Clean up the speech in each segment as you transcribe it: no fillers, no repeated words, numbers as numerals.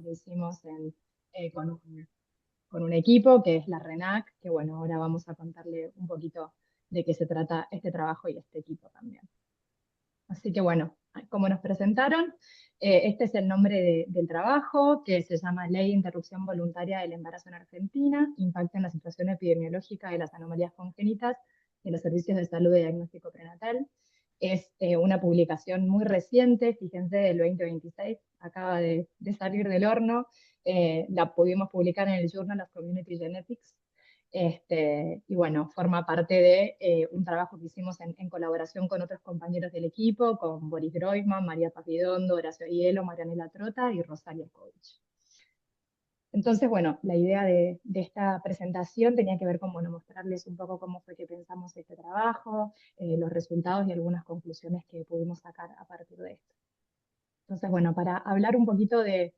trabajo que hicimos con un equipo que es la RENAC, que bueno, ahora vamos a contarle un poquito de qué se trata este trabajo y este equipo también. Así que bueno, como nos presentaron, este es el nombre del trabajo, que se llama Ley de Interrupción Voluntaria del Embarazo en Argentina, impacto en la situación epidemiológica de las anomalías congénitas en los servicios de salud de diagnóstico prenatal. Es una publicación muy reciente, fíjense, del 2026, acaba de salir del horno. La pudimos publicar en el Journal of Community Genetics. Y bueno, forma parte de un trabajo que hicimos en colaboración con otros compañeros del equipo, con Boris Groisman, María Papidondo, Horacio Hielo, Marianela Trota y Rosalia Kovich. Entonces, bueno, la idea de esta presentación tenía que ver con, bueno, mostrarles un poco cómo fue que pensamos este trabajo, los resultados y algunas conclusiones que pudimos sacar a partir de esto. Entonces, bueno, para hablar un poquito del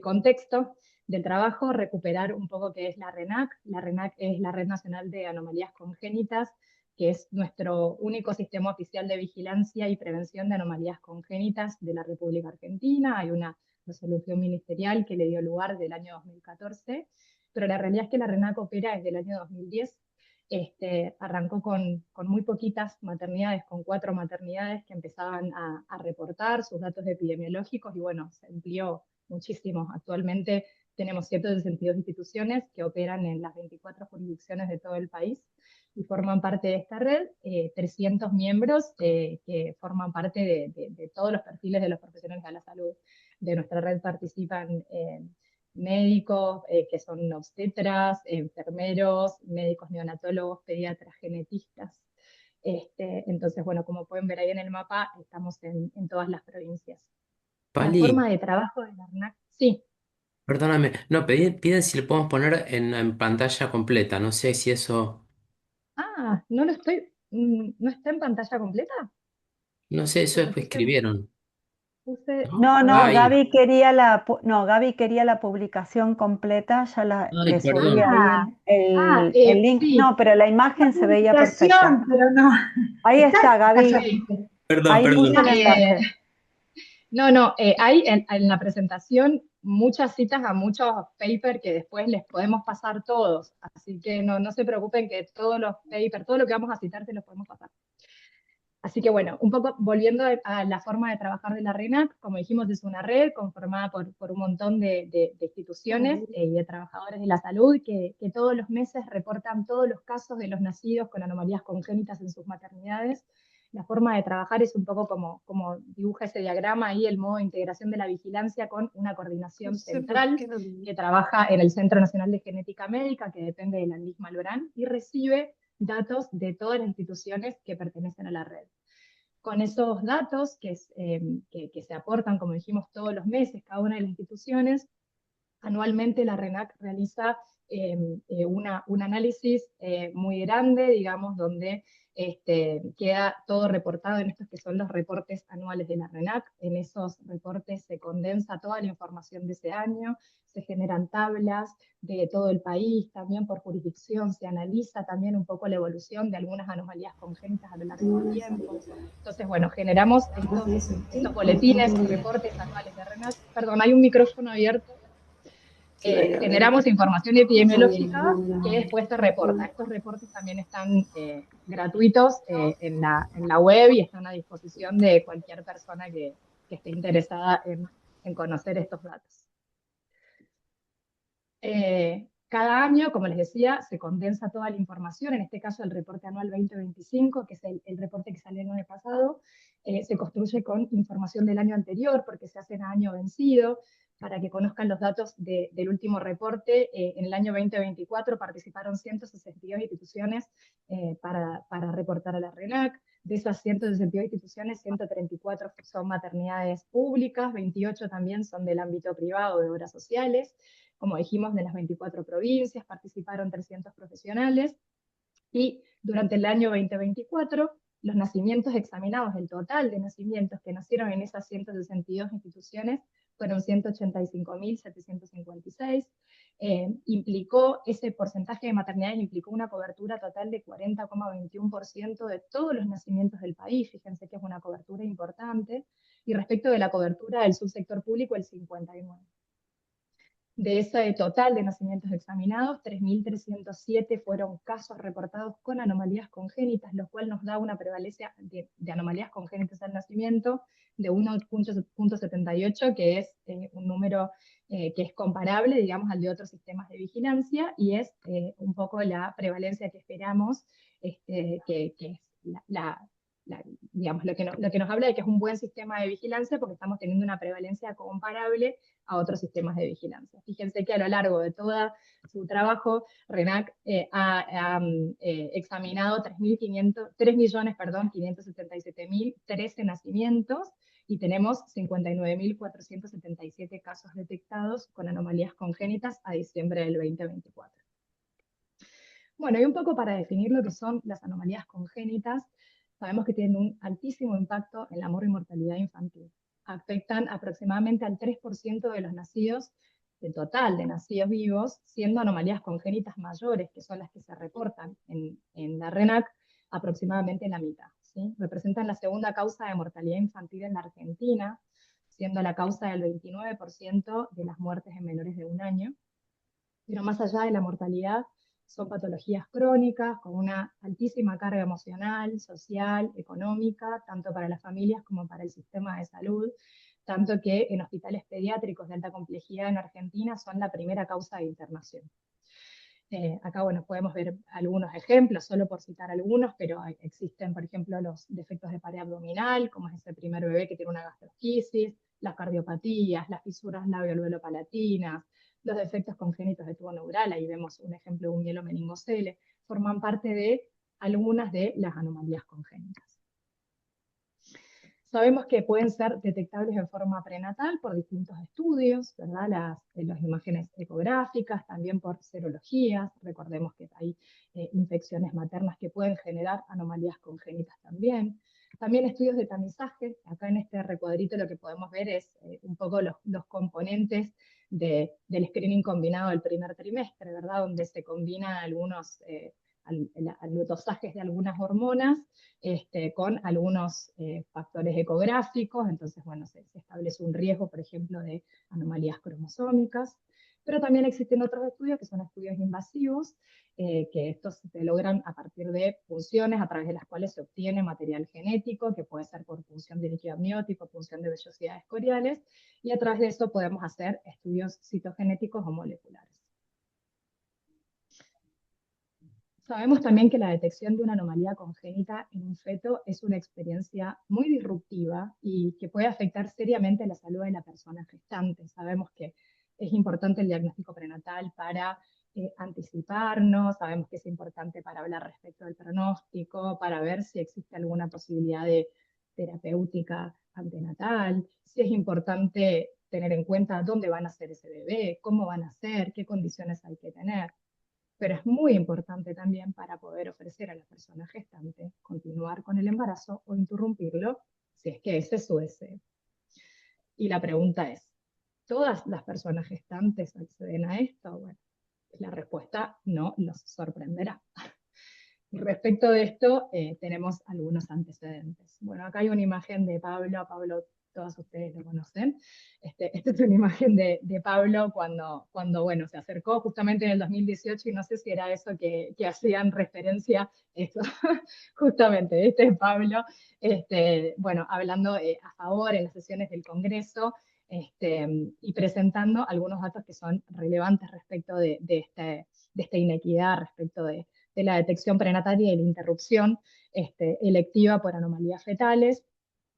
contexto del trabajo, recuperar un poco qué es la RENAC. La RENAC es la Red Nacional de Anomalías Congénitas, que es nuestro único sistema oficial de vigilancia y prevención de anomalías congénitas de la República Argentina. Hay una resolución ministerial que le dio lugar del año 2014, pero la realidad es que la RENAC opera desde el año 2010. Arrancó con muy poquitas maternidades, con 4 maternidades que empezaban a reportar sus datos epidemiológicos y bueno, se amplió muchísimo. Actualmente tenemos 162 instituciones que operan en las 24 jurisdicciones de todo el país y forman parte de esta red, 300 miembros que forman parte de todos los perfiles de los profesionales de la salud. De nuestra red participan médicos, que son obstetras, enfermeros, médicos neonatólogos, pediatras, genetistas. Entonces, bueno, como pueden ver ahí en el mapa, estamos en todas las provincias. La Pali, forma de trabajo de la RNAC, sí. perdóname, no, piden si le podemos poner en pantalla completa, no sé si eso, No lo estoy, no está en pantalla completa, no sé, eso porque después escribieron, ¿no? No, a no, ver. Ahí, Gaby quería la publicación completa, ay, le subí perdón, ahí Ah, el link. sí, No, pero la La imagen se veía perfecta. publicación, pero no. Ahí Está está, casi, Gaby, ¿viste? perdón, ahí perdón. puse el eh, enlace. no, hay en la presentación muchas citas a muchos papers que después les podemos pasar todos, así que no se preocupen que todos los papers, todo lo que vamos a citar se los podemos pasar. Así que bueno, un poco volviendo a la forma de trabajar de la RENAC, como dijimos, es una red conformada por un montón de instituciones y de trabajadores de la salud que todos los meses reportan todos los casos de los nacidos con anomalías congénitas en sus maternidades. La forma de trabajar es un poco como dibuja ese diagrama ahí, el modo de integración de la vigilancia con una No coordinación sé por central qué no. que trabaja en el Centro Nacional de Genética Médica, que depende de la ANDIS Malbrán, y recibe datos de todas las instituciones que pertenecen a la red. Con esos datos que se aportan, como dijimos, todos los meses, cada una de las instituciones, anualmente la RENAC realiza un análisis muy grande, digamos, donde queda todo reportado en estos que son los reportes anuales de la RENAC. En esos reportes se condensa toda la información de ese año, se generan tablas de todo el país, también por jurisdicción, se analiza también un poco la evolución de algunas anomalías congénitas a lo largo del tiempo. Entonces, bueno, generamos estos boletines o reportes anuales de RENAC. Perdón, hay un micrófono abierto. Generamos información epidemiológica que después se reporta. Estos reportes también están gratuitos en la web y están a disposición de cualquier persona que esté interesada en conocer estos datos. Cada año, como les decía, se condensa toda la información, en este caso el reporte anual 2025, que es el reporte que salió el año pasado, se construye con información del año anterior porque se hace en año vencido. Para que conozcan los datos del último reporte, en el año 2024 participaron 162 instituciones para reportar a la RENAC. De esas 162 instituciones, 134 son maternidades públicas, 28 también son del ámbito privado de obras sociales. Como dijimos, de las 24 provincias participaron 300 profesionales y durante el año 2024 los nacimientos examinados, el total de nacimientos que nacieron en esas 162 instituciones fueron 185.756. Implicó, ese porcentaje de maternidades implicó una cobertura total de 40,21% de todos los nacimientos del país. Fíjense que es una cobertura importante. Y respecto de la cobertura del subsector público, el 59%. De ese total de nacimientos examinados, 3.307 fueron casos reportados con anomalías congénitas, lo cual nos da una prevalencia de anomalías congénitas al nacimiento de 1,78, que es un número que es comparable, digamos, al de otros sistemas de vigilancia, y es un poco la prevalencia que esperamos, que es digamos, lo que nos habla de que es un buen sistema de vigilancia porque estamos teniendo una prevalencia comparable a otros sistemas de vigilancia. Fíjense que a lo largo de todo su trabajo, RENAC ha examinado 3.577.013 nacimientos y tenemos 59.477 casos detectados con anomalías congénitas a diciembre del 2024. Bueno, y un poco para definir lo que son las anomalías congénitas, sabemos que tienen un altísimo impacto en la mortalidad infantil. Afectan aproximadamente al 3% de los nacidos, del total de nacidos vivos, siendo anomalías congénitas mayores, que son las que se reportan en la RENAC, aproximadamente la mitad, ¿sí? Representan la segunda causa de mortalidad infantil en la Argentina, siendo la causa del 29% de las muertes en menores de 1 año. Pero más allá de la mortalidad, son patologías crónicas con una altísima carga emocional, social, económica, tanto para las familias como para el sistema de salud, tanto que en hospitales pediátricos de alta complejidad en Argentina son la primera causa de internación. Acá, bueno, podemos ver algunos ejemplos, solo por citar algunos, pero existen, por ejemplo, los defectos de pared abdominal, como es ese primer bebé que tiene una gastrosquisis, las cardiopatías, las fisuras labio-alveolo-palatinas, los defectos congénitos de tubo neural, ahí vemos un ejemplo de un mielomeningocele, forman parte de algunas de las anomalías congénitas. Sabemos que pueden ser detectables en forma prenatal por distintos estudios, ¿verdad? Las imágenes ecográficas, también por serologías. Recordemos que hay infecciones maternas que pueden generar anomalías congénitas también. También estudios de tamizaje. Acá en este recuadrito lo que podemos ver es un poco los componentes del screening combinado del primer trimestre, ¿verdad? Donde se combinan algunos dosajes de algunas hormonas con algunos factores ecográficos, entonces, bueno, se establece un riesgo, por ejemplo, de anomalías cromosómicas, pero también existen otros estudios que son estudios invasivos, que estos se logran a partir de punciones a través de las cuales se obtiene material genético, que puede ser por punción de líquido amniótico, punción de vellosidades coriales, y a través de eso podemos hacer estudios citogenéticos o moleculares. Sabemos también que la detección de una anomalía congénita en un feto es una experiencia muy disruptiva y que puede afectar seriamente la salud de la persona gestante. Sabemos que es importante el diagnóstico prenatal para anticiparnos, sabemos que es importante para hablar respecto del pronóstico, para ver si existe alguna posibilidad de terapéutica antenatal, si es importante tener en cuenta dónde van a ser ese bebé, cómo van a ser, qué condiciones hay que tener. Pero es muy importante también para poder ofrecer a la persona gestante continuar con el embarazo o interrumpirlo si es que ese es su deseo. Y la pregunta es, ¿todas las personas gestantes acceden a esto? Bueno, la respuesta no los sorprenderá. Y respecto de esto, tenemos algunos antecedentes. Bueno, acá hay una imagen de Pablo. Pablo, todos ustedes lo conocen. Esta es una imagen de Pablo cuando, bueno, se acercó justamente en el 2018 y no sé si era eso que hacían referencia, eso, justamente, este es Pablo, bueno, hablando a favor en las sesiones del Congreso, y presentando algunos datos que son relevantes respecto de esta inequidad, respecto de la detección prenatal y de la interrupción electiva por anomalías fetales.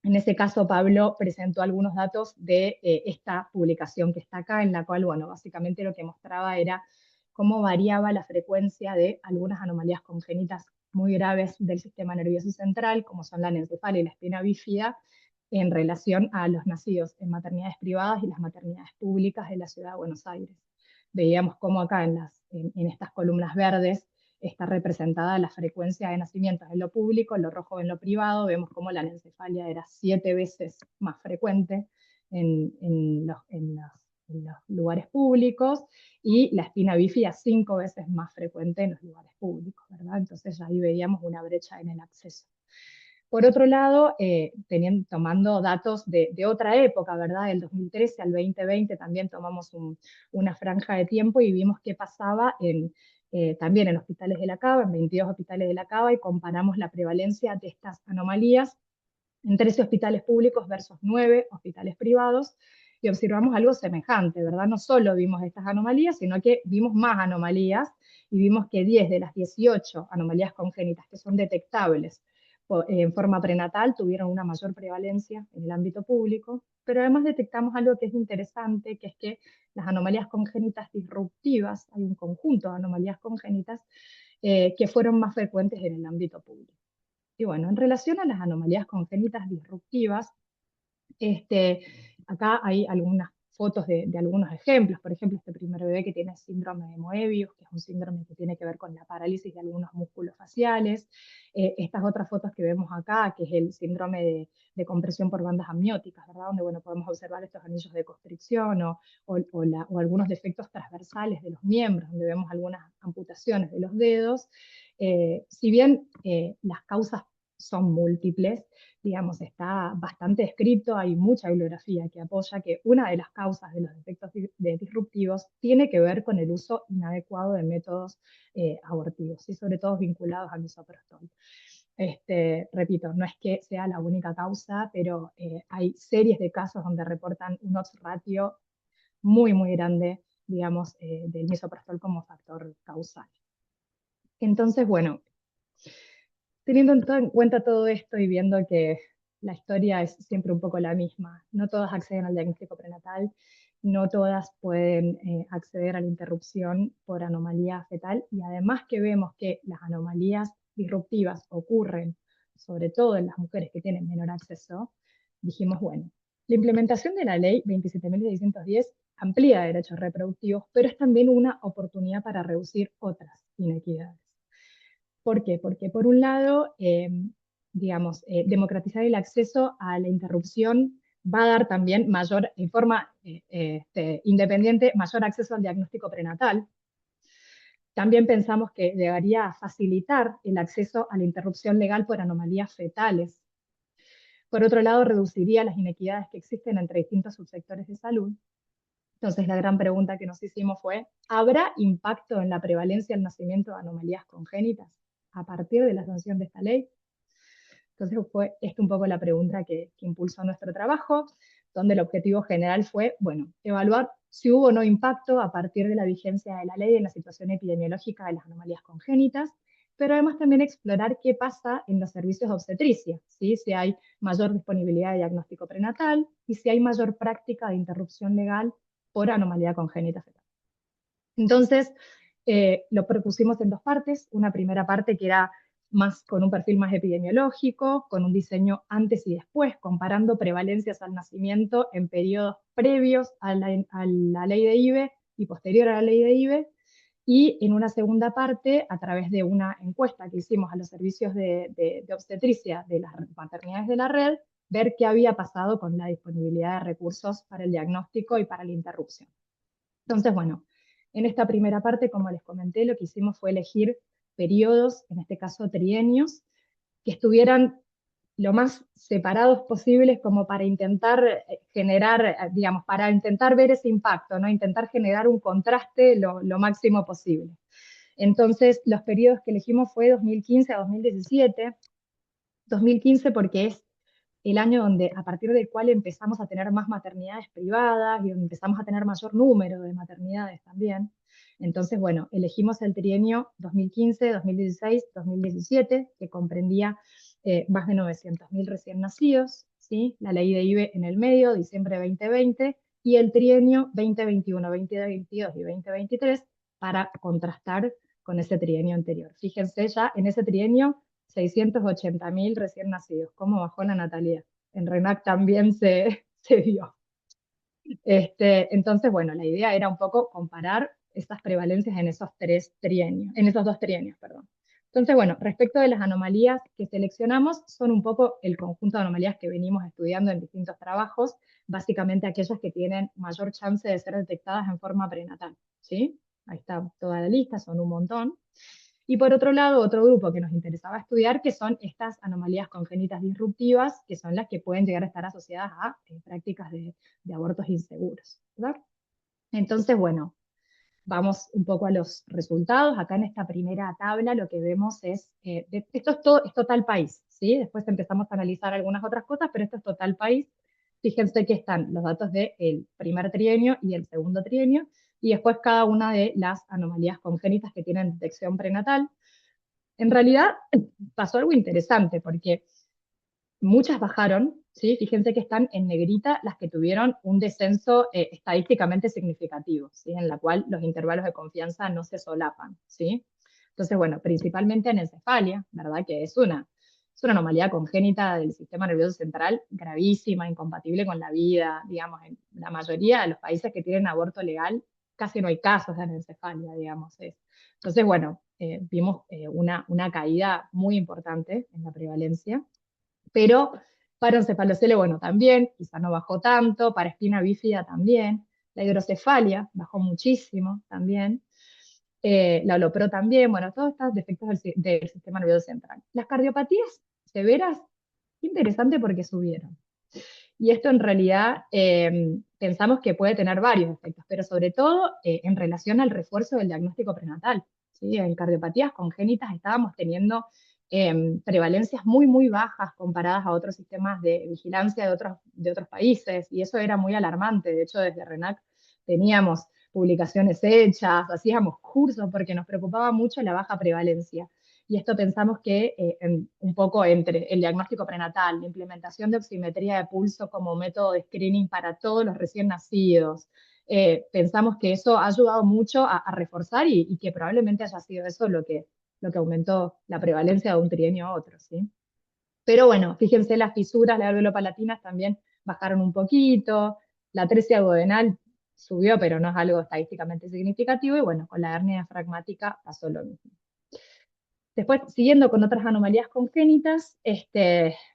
En ese caso, Pablo presentó algunos datos de esta publicación que está acá, en la cual, bueno, básicamente lo que mostraba era cómo variaba la frecuencia de algunas anomalías congénitas muy graves del sistema nervioso central, como son la anencefalia y la espina bífida, en relación a los nacidos en maternidades privadas y las maternidades públicas de la ciudad de Buenos Aires. Veíamos cómo acá en estas columnas verdes está representada la frecuencia de nacimientos en lo público, en lo rojo en lo privado. Vemos cómo la anencefalia era 7 veces más frecuente en los lugares públicos y la espina bífida 5 veces más frecuente en los lugares públicos, ¿verdad? Entonces ahí veíamos una brecha en el acceso. Por otro lado, tomando datos de otra época, ¿verdad? Del 2013 al 2020 también tomamos una franja de tiempo y vimos qué pasaba también en hospitales de la Cava, en 22 hospitales de la Cava, y comparamos la prevalencia de estas anomalías en 13 hospitales públicos versus 9 hospitales privados, y observamos algo semejante, ¿verdad? No solo vimos estas anomalías, sino que vimos más anomalías, y vimos que 10 de las 18 anomalías congénitas que son detectables en forma prenatal tuvieron una mayor prevalencia en el ámbito público, pero además detectamos algo que es interesante, que es que las anomalías congénitas disruptivas, hay un conjunto de anomalías congénitas que fueron más frecuentes en el ámbito público. Y bueno, en relación a las anomalías congénitas disruptivas, acá hay algunas fotos de algunos ejemplos. Por ejemplo, este primer bebé que tiene síndrome de Moebius, que es un síndrome que tiene que ver con la parálisis de algunos músculos faciales. Estas otras fotos que vemos acá, que es el síndrome de compresión por bandas amnióticas, ¿verdad? Donde, bueno, podemos observar estos anillos de constricción o algunos defectos transversales de los miembros, donde vemos algunas amputaciones de los dedos. Si bien las causas son múltiples, digamos, está bastante escrito, hay mucha bibliografía que apoya que una de las causas de los defectos disruptivos tiene que ver con el uso inadecuado de métodos abortivos, y sobre todo vinculados al misoprostol. Repito, no es que sea la única causa, pero hay series de casos donde reportan un odds ratio muy, muy grande, digamos, del misoprostol como factor causal. Entonces, bueno, teniendo en cuenta todo esto y viendo que la historia es siempre un poco la misma, no todas acceden al diagnóstico prenatal, no todas pueden acceder a la interrupción por anomalía fetal, y además que vemos que las anomalías disruptivas ocurren sobre todo en las mujeres que tienen menor acceso, dijimos, bueno, la implementación de la ley 27.610 amplía derechos reproductivos, pero es también una oportunidad para reducir otras inequidades. ¿Por qué? Porque por un lado, digamos, democratizar el acceso a la interrupción va a dar también mayor, en forma independiente, mayor acceso al diagnóstico prenatal. También pensamos que debería facilitar el acceso a la interrupción legal por anomalías fetales. Por otro lado, reduciría las inequidades que existen entre distintos subsectores de salud. Entonces, la gran pregunta que nos hicimos fue, ¿habrá impacto en la prevalencia del nacimiento de anomalías congénitas a partir de la sanción de esta ley? Entonces, fue esta un poco la pregunta que impulsó nuestro trabajo, donde el objetivo general fue, bueno, evaluar si hubo o no impacto a partir de la vigencia de la ley en la situación epidemiológica de las anomalías congénitas, pero además también explorar qué pasa en los servicios de obstetricia, ¿sí? Si hay mayor disponibilidad de diagnóstico prenatal y si hay mayor práctica de interrupción legal por anomalía congénita fetal. Entonces, lo propusimos en dos partes. Una primera parte que era más con un perfil más epidemiológico, con un diseño antes y después, comparando prevalencias al nacimiento en periodos previos a la ley de IVE y posterior a la ley de IVE. Y en una segunda parte, a través de una encuesta que hicimos a los servicios de obstetricia de las maternidades de la red, ver qué había pasado con la disponibilidad de recursos para el diagnóstico y para la interrupción. Entonces, bueno, en esta primera parte, como les comenté, lo que hicimos fue elegir periodos, en este caso trienios, que estuvieran lo más separados posibles como para intentar generar, digamos, para intentar ver ese impacto, ¿no? Intentar generar un contraste lo máximo posible. Entonces, los periodos que elegimos fue 2015 a 2017. 2015 porque es el año donde, a partir del cual empezamos a tener más maternidades privadas y donde empezamos a tener mayor número de maternidades también. Entonces, bueno, elegimos el trienio 2015, 2016, 2017, que comprendía más de 900.000 recién nacidos, ¿sí? La ley de IVE en el medio, diciembre de 2020, y el trienio 2021, 2022 y 2023 para contrastar con ese trienio anterior. Fíjense ya, en ese trienio 680.000 recién nacidos, cómo bajó la natalidad. En RENAC también se vio. Entonces, bueno, la idea era un poco comparar estas prevalencias en esos dos trienios, perdón. Entonces, bueno, respecto de las anomalías que seleccionamos, son un poco el conjunto de anomalías que venimos estudiando en distintos trabajos, básicamente aquellas que tienen mayor chance de ser detectadas en forma prenatal, ¿sí? Ahí está toda la lista, son un montón. Y por otro lado, otro grupo que nos interesaba estudiar, que son estas anomalías congénitas disruptivas, que son las que pueden llegar a estar asociadas a prácticas de abortos inseguros, ¿verdad? Entonces, bueno, vamos un poco a los resultados. Acá en esta primera tabla lo que vemos es, esto es, todo, es total país, ¿sí? Después empezamos a analizar algunas otras cosas, pero esto es total país. Fíjense que están los datos del primer trienio y el segundo trienio, y después cada una de las anomalías congénitas que tienen detección prenatal. En realidad pasó algo interesante, porque muchas bajaron, ¿sí? Fíjense que están en negrita las que tuvieron un descenso estadísticamente significativo, ¿sí? En la cual los intervalos de confianza no se solapan, ¿sí? Entonces, bueno, principalmente en encefalia, ¿verdad? Que es una anomalía congénita del sistema nervioso central gravísima, incompatible con la vida, digamos, en la mayoría de los países que tienen aborto legal, casi no hay casos de anencefalia, digamos. Entonces, bueno, vimos una caída muy importante en la prevalencia. Pero para encefalocele, bueno, también, quizá no bajó tanto, para espina bífida también, la hidrocefalia bajó muchísimo también, la holopro también, bueno, todos estos defectos del sistema nervioso central. Las cardiopatías severas, interesante porque subieron. Y esto en realidad pensamos que puede tener varios efectos, pero sobre todo en relación al refuerzo del diagnóstico prenatal, ¿sí? En cardiopatías congénitas estábamos teniendo prevalencias muy, muy bajas comparadas a otros sistemas de vigilancia de otros países, y eso era muy alarmante. De hecho, desde RENAC teníamos publicaciones hechas, hacíamos cursos porque nos preocupaba mucho la baja prevalencia. Y esto pensamos que un poco entre el diagnóstico prenatal, la implementación de oximetría de pulso como método de screening para todos los recién nacidos, pensamos que eso ha ayudado mucho a reforzar y que probablemente haya sido eso lo que aumentó la prevalencia de un trienio a otro, ¿sí? Pero bueno, fíjense, las fisuras, las alveolopalatinas también bajaron un poquito, la atresia duodenal subió, pero no es algo estadísticamente significativo, y bueno, con la hernia diafragmática pasó lo mismo. Después, siguiendo con otras anomalías congénitas,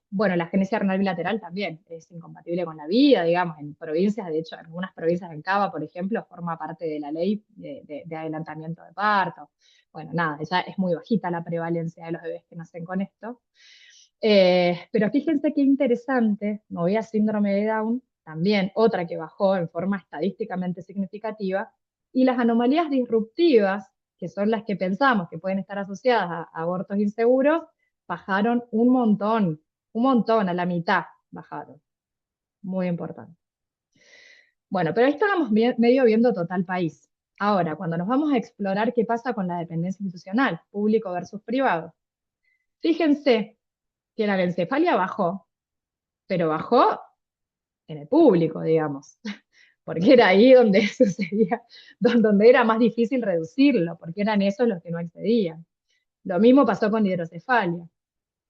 bueno, la agenesia renal bilateral también es incompatible con la vida, digamos, en provincias, de hecho, en algunas provincias en Cava, por ejemplo, forma parte de la ley de adelantamiento de parto. Bueno, nada, ya es muy bajita la prevalencia de los bebés que nacen con esto. Pero fíjense qué interesante, me voy a síndrome de Down, también otra que bajó en forma estadísticamente significativa, y las anomalías disruptivas, que son las que pensamos que pueden estar asociadas a abortos inseguros, bajaron un montón, a la mitad bajaron. Muy importante. Bueno, pero ahí estábamos medio viendo total país. Ahora, cuando nos vamos a explorar qué pasa con la dependencia institucional, público versus privado, fíjense que la encefalia bajó, pero bajó en el público, digamos, porque era ahí donde sucedía, donde era más difícil reducirlo, porque eran esos los que no accedían. Lo mismo pasó con hidrocefalia.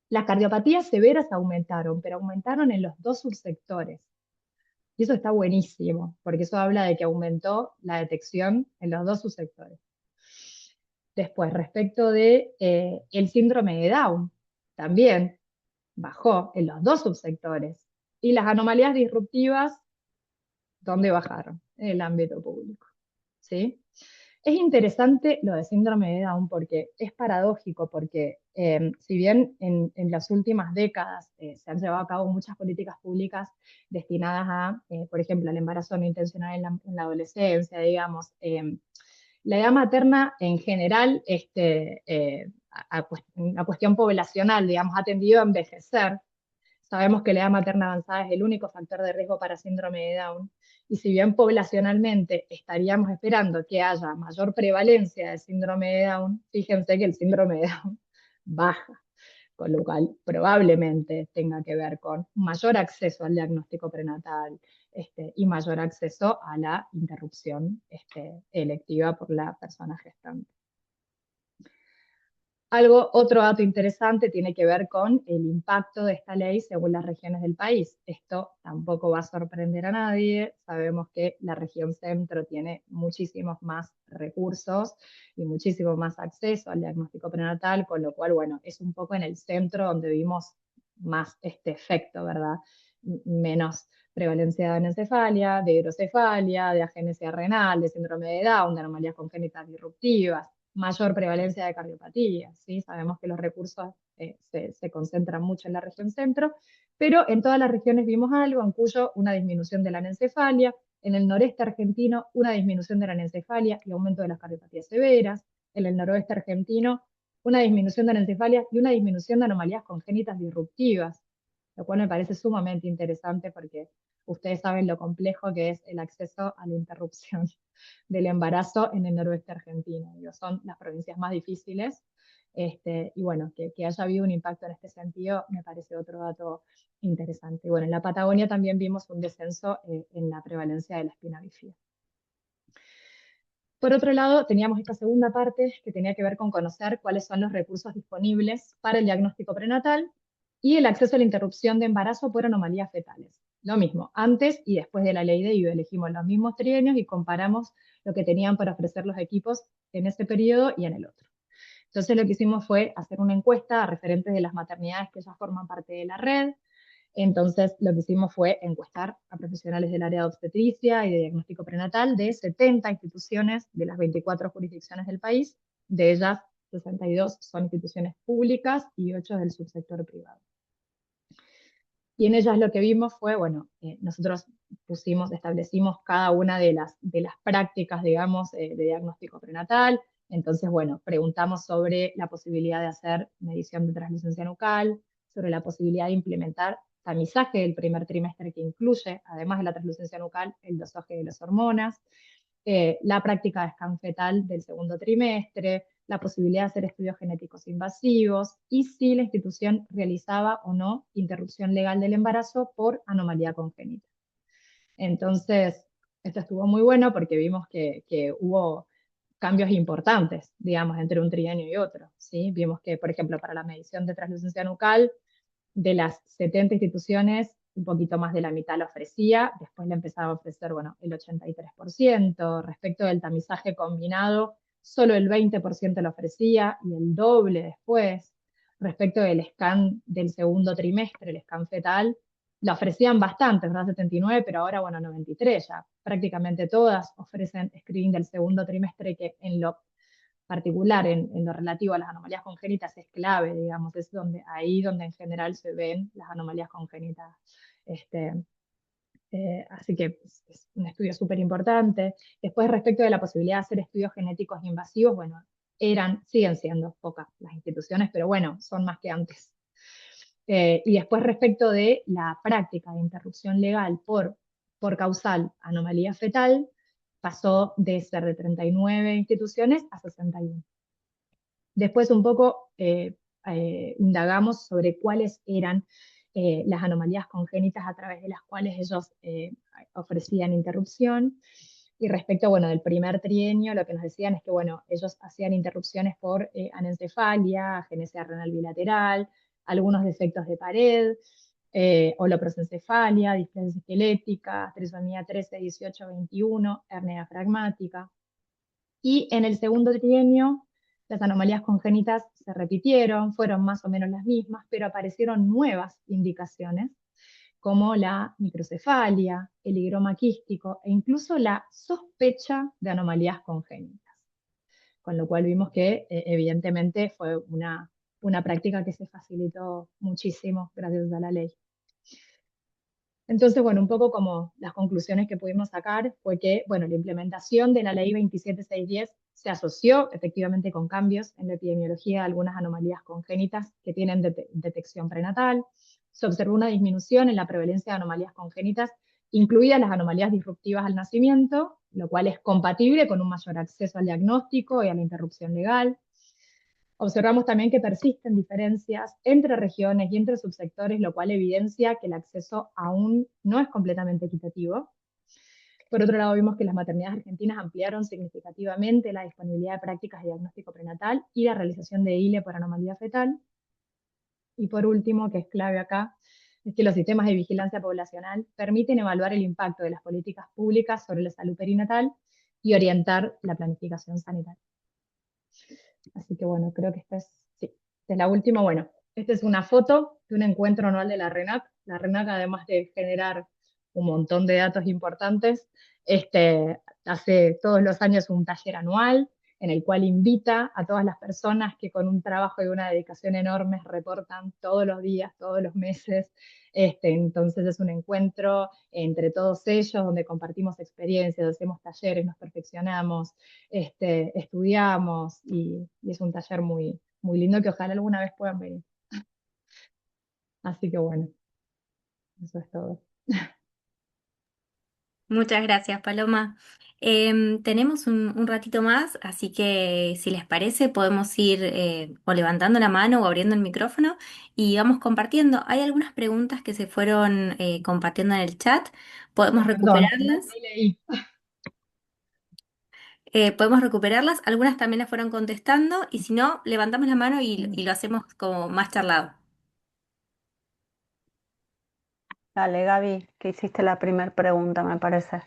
Las cardiopatías severas aumentaron, pero aumentaron en los dos subsectores. Y eso está buenísimo, porque eso habla de que aumentó la detección en los dos subsectores. Después, respecto de el síndrome de Down, también bajó en los dos subsectores. Y las anomalías disruptivas, ¿dónde bajaron? En el ámbito público. ¿Sí? Es interesante lo de síndrome de Down porque es paradójico, porque si bien en las últimas décadas se han llevado a cabo muchas políticas públicas destinadas a, por ejemplo, al embarazo no intencional en la adolescencia, digamos, la edad materna en general, a cuestión poblacional, digamos, ha tendido a envejecer. Sabemos que la edad materna avanzada es el único factor de riesgo para síndrome de Down, y si bien poblacionalmente estaríamos esperando que haya mayor prevalencia de síndrome de Down, fíjense que el síndrome de Down baja, con lo cual probablemente tenga que ver con mayor acceso al diagnóstico prenatal y mayor acceso a la interrupción electiva por la persona gestante. Otro dato interesante tiene que ver con el impacto de esta ley según las regiones del país. Esto tampoco va a sorprender a nadie. Sabemos que la región centro tiene muchísimos más recursos y muchísimo más acceso al diagnóstico prenatal, con lo cual, bueno, es un poco en el centro donde vimos más este efecto, ¿verdad? Menos prevalencia de anencefalia, de hidrocefalia, de agenesia renal, de síndrome de Down, de anomalías congénitas disruptivas. mayor prevalencia de cardiopatía, ¿sí? Sabemos que los recursos se concentran mucho en la región centro, pero en todas las regiones vimos algo, en Cuyo una disminución de la anencefalia, en el noreste argentino una disminución de la anencefalia y aumento de las cardiopatías severas, en el noroeste argentino una disminución de anencefalia y una disminución de anomalías congénitas disruptivas, lo cual me parece sumamente interesante porque ustedes saben lo complejo que es el acceso a la interrupción del embarazo en el noroeste argentino. Digo, son las provincias más difíciles. Y bueno, que haya habido un impacto en este sentido me parece otro dato interesante. Y bueno, en la Patagonia también vimos un descenso en la prevalencia de la espina bífida. Por otro lado, teníamos esta segunda parte que tenía que ver con conocer cuáles son los recursos disponibles para el diagnóstico prenatal y el acceso a la interrupción de embarazo por anomalías fetales. Lo mismo, antes y después de la ley de IVE elegimos los mismos trienios y comparamos lo que tenían para ofrecer los equipos en ese periodo y en el otro. Entonces lo que hicimos fue hacer una encuesta a referentes de las maternidades que ya forman parte de la red. Entonces lo que hicimos fue encuestar a profesionales del área de obstetricia y de diagnóstico prenatal de 70 instituciones de las 24 jurisdicciones del país. De ellas, 62 son instituciones públicas y 8 del subsector privado. Y en ellas lo que vimos fue, bueno, nosotros establecimos cada una de las prácticas, digamos, de diagnóstico prenatal. Entonces, bueno, preguntamos sobre la posibilidad de hacer medición de translucencia nucal, sobre la posibilidad de implementar tamizaje del primer trimestre que incluye, además de la translucencia nucal, el dosaje de las hormonas, la práctica de scan fetal del segundo trimestre, la posibilidad de hacer estudios genéticos invasivos y si la institución realizaba o no interrupción legal del embarazo por anomalía congénita. Entonces, esto estuvo muy bueno porque vimos que hubo cambios importantes, digamos, entre un trienio y otro, ¿sí? Vimos que, por ejemplo, para la medición de translucencia nucal, de las 70 instituciones, un poquito más de la mitad lo ofrecía, después le empezaba a ofrecer, bueno, el 83%, respecto del tamizaje combinado, solo el 20% lo ofrecía y el doble después. Respecto del scan del segundo trimestre, el scan fetal, lo ofrecían bastante, ¿verdad? 79, pero ahora, bueno, 93 ya. Prácticamente todas ofrecen screening del segundo trimestre que en lo particular en lo relativo a las anomalías congénitas es clave, digamos, es ahí donde en general se ven las anomalías congénitas. Así que es un estudio súper importante. Después, respecto de la posibilidad de hacer estudios genéticos invasivos, bueno, siguen siendo pocas las instituciones, pero bueno, son más que antes. Y después, respecto de la práctica de interrupción legal por causal anomalía fetal, pasó de ser de 39 instituciones a 61. Después un poco indagamos sobre cuáles eran las anomalías congénitas a través de las cuales ellos ofrecían interrupción. Y respecto, bueno, del primer trienio, lo que nos decían es que, bueno, ellos hacían interrupciones por anencefalia, agenesia renal bilateral, algunos defectos de pared, holoprosencefalia, displasia esquelética, trisomía 13, 18, 21, hernia diafragmática. Y en el segundo trienio, las anomalías congénitas se repitieron, fueron más o menos las mismas, pero aparecieron nuevas indicaciones, como la microcefalia, el higroma quístico e incluso la sospecha de anomalías congénitas. Con lo cual vimos que evidentemente fue una práctica que se facilitó muchísimo gracias a la ley. Entonces, bueno, un poco como las conclusiones que pudimos sacar fue que, bueno, la implementación de la ley 27610 se asoció efectivamente con cambios en la epidemiología de algunas anomalías congénitas que tienen detección prenatal. Se observó una disminución en la prevalencia de anomalías congénitas, incluidas las anomalías disruptivas al nacimiento, lo cual es compatible con un mayor acceso al diagnóstico y a la interrupción legal. Observamos también que persisten diferencias entre regiones y entre subsectores, lo cual evidencia que el acceso aún no es completamente equitativo. Por otro lado, vimos que las maternidades argentinas ampliaron significativamente la disponibilidad de prácticas de diagnóstico prenatal y la realización de ILE por anomalía fetal. Y por último, que es clave acá, es que los sistemas de vigilancia poblacional permiten evaluar el impacto de las políticas públicas sobre la salud perinatal y orientar la planificación sanitaria. Así que bueno, creo que esta es la última. Bueno, esta es una foto de un encuentro anual de la RENAC. La RENAC, además de generar un montón de datos importantes, hace todos los años un taller anual en el cual invita a todas las personas que con un trabajo y una dedicación enormes reportan todos los días, todos los meses. Entonces es un encuentro entre todos ellos donde compartimos experiencias, hacemos talleres, nos perfeccionamos, estudiamos y es un taller muy, muy lindo que ojalá alguna vez puedan venir. Así que bueno, eso es todo. Muchas gracias, Paloma. Tenemos un ratito más, así que si les parece podemos ir o levantando la mano o abriendo el micrófono y vamos compartiendo. Hay algunas preguntas que se fueron compartiendo en el chat. Podemos Perdón, recuperarlas. ni leí. Podemos recuperarlas. Algunas también las fueron contestando y si no, levantamos la mano y lo hacemos como más charlado. Dale, Gaby, que hiciste la primera pregunta, me parece.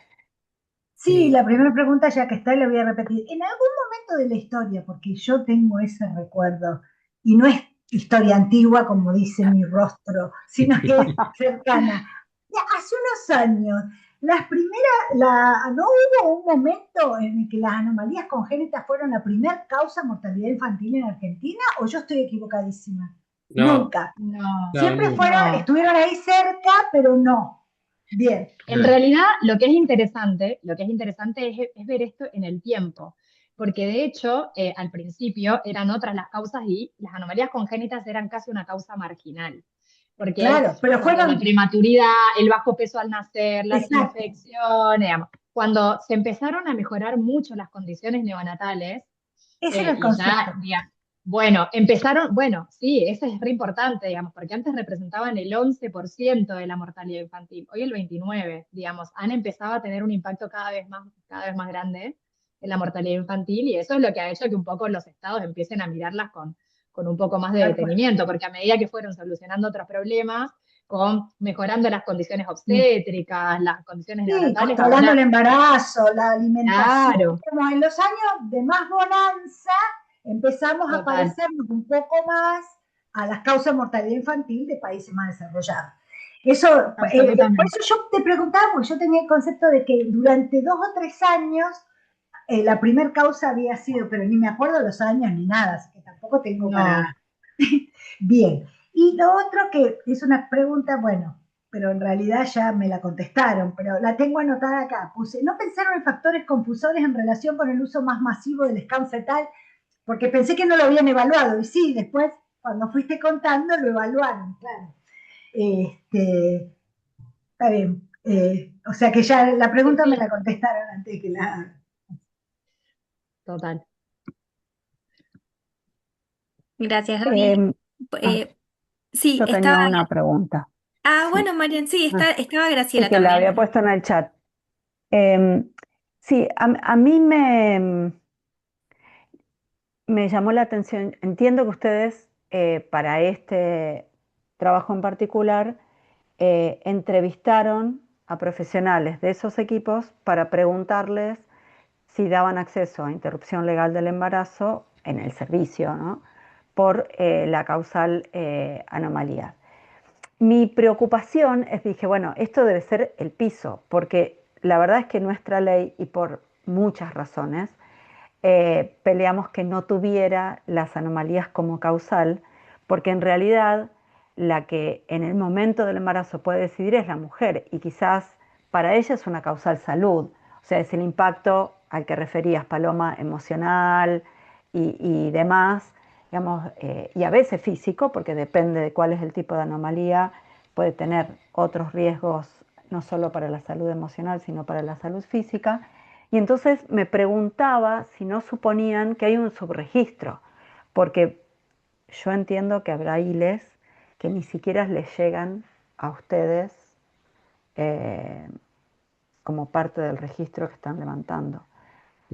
Sí, la primera pregunta, ya que está, la voy a repetir. En algún momento de la historia, porque yo tengo ese recuerdo, y no es historia antigua, como dice mi rostro, sino que es cercana. Ya, hace unos años, no hubo un momento en el que las anomalías congénitas fueron la primera causa de mortalidad infantil en Argentina, o yo estoy equivocadísima. No, Nunca. No, Siempre nunca. no. estuvieron ahí cerca, pero no. Bien. En realidad, lo que es interesante es ver esto en el tiempo, porque de hecho, al principio eran otras las causas y las anomalías congénitas eran casi una causa marginal, porque Claro, pero cuando la fueron, prematuridad, el bajo peso al nacer, las exacto, infecciones, digamos, cuando se empezaron a mejorar mucho las condiciones neonatales, ese era el y ya, concepto. bueno, empezaron, bueno, sí, eso es re importante, digamos, porque antes representaban el 11% de la mortalidad infantil, hoy el 29%, digamos, han empezado a tener un impacto cada vez más grande en la mortalidad infantil y eso es lo que ha hecho que un poco los estados empiecen a mirarlas con un poco más de Tal cual. detenimiento, porque a medida que fueron solucionando otros problemas, con mejorando las condiciones obstétricas, las condiciones Sí, neonatales, controlando el ahora, embarazo, la alimentación. claro, Como en los años de más bonanza, empezamos a total, parecernos un poco más a las causas de mortalidad infantil de países más desarrollados. Eso, por absolutamente. eso yo te preguntaba, porque yo tenía el concepto de que durante 2 o 3 años la primer causa había sido, pero ni me acuerdo los años ni nada, así que tampoco tengo para... No, Bien. Y lo otro que es una pregunta, bueno, pero en realidad ya me la contestaron, pero la tengo anotada acá. Puse, ¿no pensaron en factores confusores en relación con el uso más masivo del scan fetal? Porque pensé que no lo habían evaluado, y sí, después, cuando fuiste contando, lo evaluaron, claro. Está bien. O sea que ya la sí, pregunta me sí, la contestaron antes que la... total. Gracias, Gaby. Em, ah, Eh, sí, yo estaba. tenía una pregunta. Ah, Sí, bueno, Marian, sí, ah, estaba sí, Graciela que la también. había puesto en el chat. Em, sí, a mí me llamó la atención. Entiendo que ustedes, para este trabajo en particular, entrevistaron a profesionales de esos equipos para preguntarles si daban acceso a interrupción legal del embarazo en el servicio, ¿no? Por la causal anomalía. Mi preocupación es, dije, bueno, esto debe ser el piso, porque la verdad es que nuestra ley, y por muchas razones, peleamos que no tuviera las anomalías como causal, porque en realidad la que en el momento del embarazo puede decidir es la mujer y quizás para ella es una causal salud, o sea, es el impacto al que referías, Paloma, emocional y demás, digamos, y a veces físico, porque depende de cuál es el tipo de anomalía, puede tener otros riesgos no solo para la salud emocional, sino para la salud física. Y entonces me preguntaba si no suponían que hay un subregistro, porque yo entiendo que habrá ILES que ni siquiera les llegan a ustedes eh, como parte del registro que están levantando.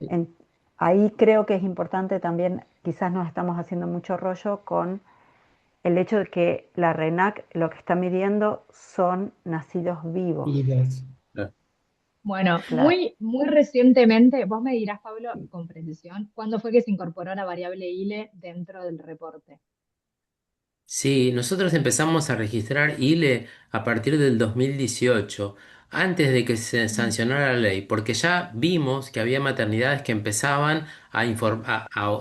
En- Ahí creo que es importante también, quizás nos estamos haciendo mucho rollo con el hecho de que la RENAC lo que está midiendo son nacidos vivos. Ah, Bueno, Claro. muy, muy recientemente, vos me dirás, Pablo, con precisión, ¿cuándo fue que se incorporó la variable ILE dentro del reporte? sí, nosotros empezamos a registrar ILE a partir del 2018. antes de que se sancionara la ley, porque ya vimos que había maternidades que empezaban a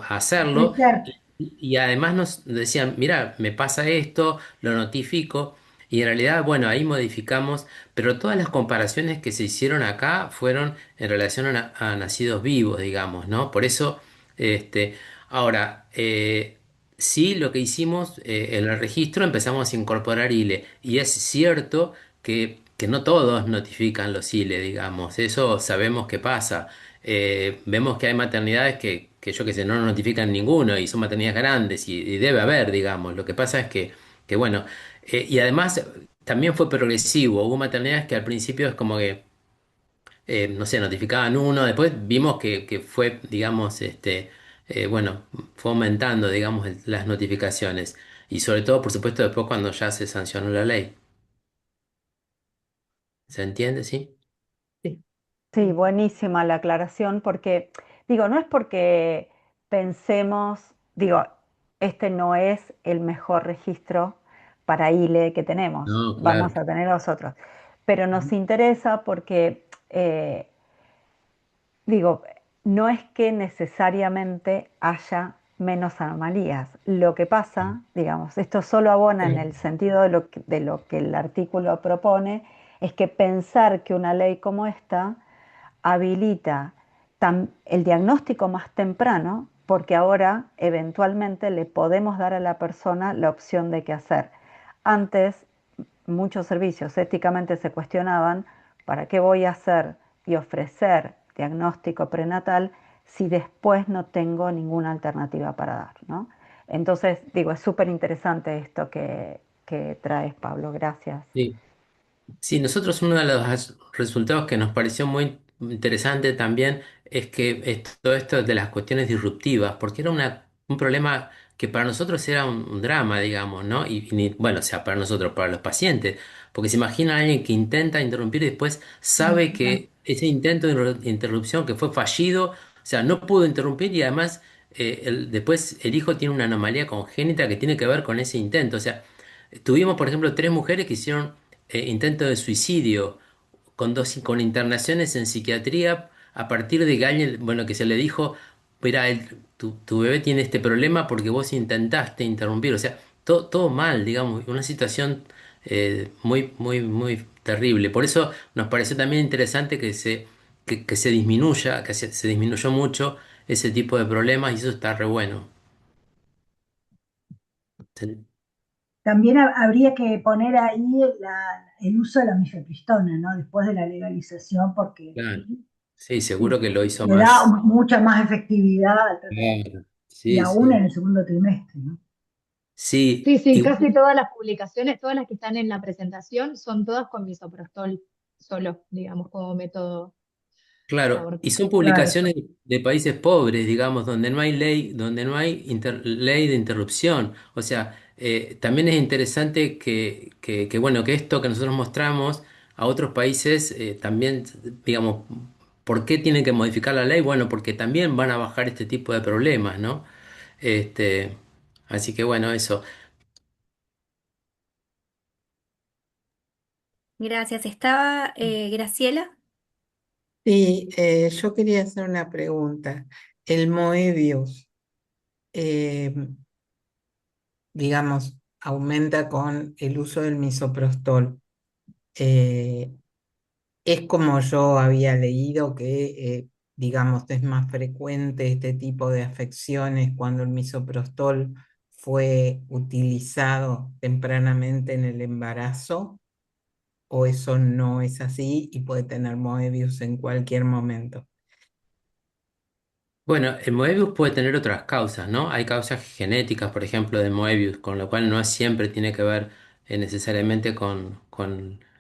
hacerlo Ofrecer. y además nos decían, mira, me pasa esto, lo notifico. Y en realidad, bueno, ahí modificamos, pero todas las comparaciones que se hicieron acá fueron en relación a nacidos vivos, digamos, ¿no? Por eso, este, ahora, sí, lo que hicimos en el registro empezamos a incorporar ILE. Y es cierto que no todos notifican los ILE, digamos. Eso sabemos que pasa. Vemos que hay maternidades que yo que sé, no notifican ninguno y son maternidades grandes y debe haber, digamos. Lo que pasa es que bueno, y además también fue progresivo. Hubo maternidades que al principio es como que no sé, notificaban uno, después vimos que fue, digamos, bueno, fue aumentando, digamos, las notificaciones. Y sobre todo, por supuesto, después cuando ya se sancionó la ley. ¿Se entiende? ¿Sí? Sí. Sí, buenísima la aclaración porque, digo, no es porque pensemos, digo, este no es el mejor registro para ILE que tenemos, No, vamos claro. a tener otros, pero nos interesa porque, digo, no es que necesariamente haya menos anomalías. Lo que pasa, digamos, esto solo abona en el sentido de lo que el artículo propone, es que pensar que una ley como esta habilita el diagnóstico más temprano, porque ahora eventualmente le podemos dar a la persona la opción de qué hacer. Antes, muchos servicios éticamente se cuestionaban, ¿para qué voy a hacer y ofrecer diagnóstico prenatal si después no tengo ninguna alternativa para dar, ¿no? Entonces, digo, es súper interesante esto que traes, Pablo, gracias. Sí. Sí, nosotros uno de los resultados que nos pareció muy interesante también es que todo esto de las cuestiones disruptivas, porque era un problema que para nosotros era un drama, digamos, ¿no? Bueno, o sea, para nosotros, para los pacientes, porque se imagina a alguien que intenta interrumpir y después sabe que ese intento de interrupción que fue fallido, o sea, no pudo interrumpir y además después el hijo tiene una anomalía congénita que tiene que ver con ese intento, o sea, tuvimos, por ejemplo, tres mujeres que hicieron intento de suicidio con internaciones en psiquiatría a partir de que alguien, bueno, que se le dijo, mira, tu bebé tiene este problema porque vos intentaste interrumpir, o sea, todo mal, digamos, una situación muy terrible. Por eso nos pareció también interesante que se disminuya, se disminuyó mucho ese tipo de problemas y eso está re bueno. Sí, También habría que poner ahí el uso de la mifepristona, ¿no? Después de la legalización, porque claro. Sí, seguro que lo hizo le da más. mucha más efectividad al tratamiento, Claro. y Sí, aún sí. en el segundo trimestre, ¿no? Sí, Sí, sí, casi igual, todas las publicaciones, todas las que están en la presentación, son todas con misoprostol solo, digamos, como método de claro, y aborto. son Claro. publicaciones de países pobres, digamos, donde no hay ley, donde no hay ley de interrupción. O sea, también es interesante bueno, que esto que nosotros mostramos a otros países también, digamos, ¿por qué tienen que modificar la ley? Bueno, porque también van a bajar este tipo de problemas, ¿no? Este, así que bueno, eso. Gracias. Estaba Graciela. Sí, yo quería hacer una pregunta. El Moebius, eh, digamos, aumenta con el uso del misoprostol. Eh, es como yo había leído que, digamos, es más frecuente este tipo de afecciones cuando el misoprostol fue utilizado tempranamente en el embarazo, o eso no es así y puede tener Moebius en cualquier momento. Bueno, el Moebius puede tener otras causas, ¿no? Hay causas genéticas, por ejemplo, de Moebius, con lo cual no siempre tiene que ver necesariamente con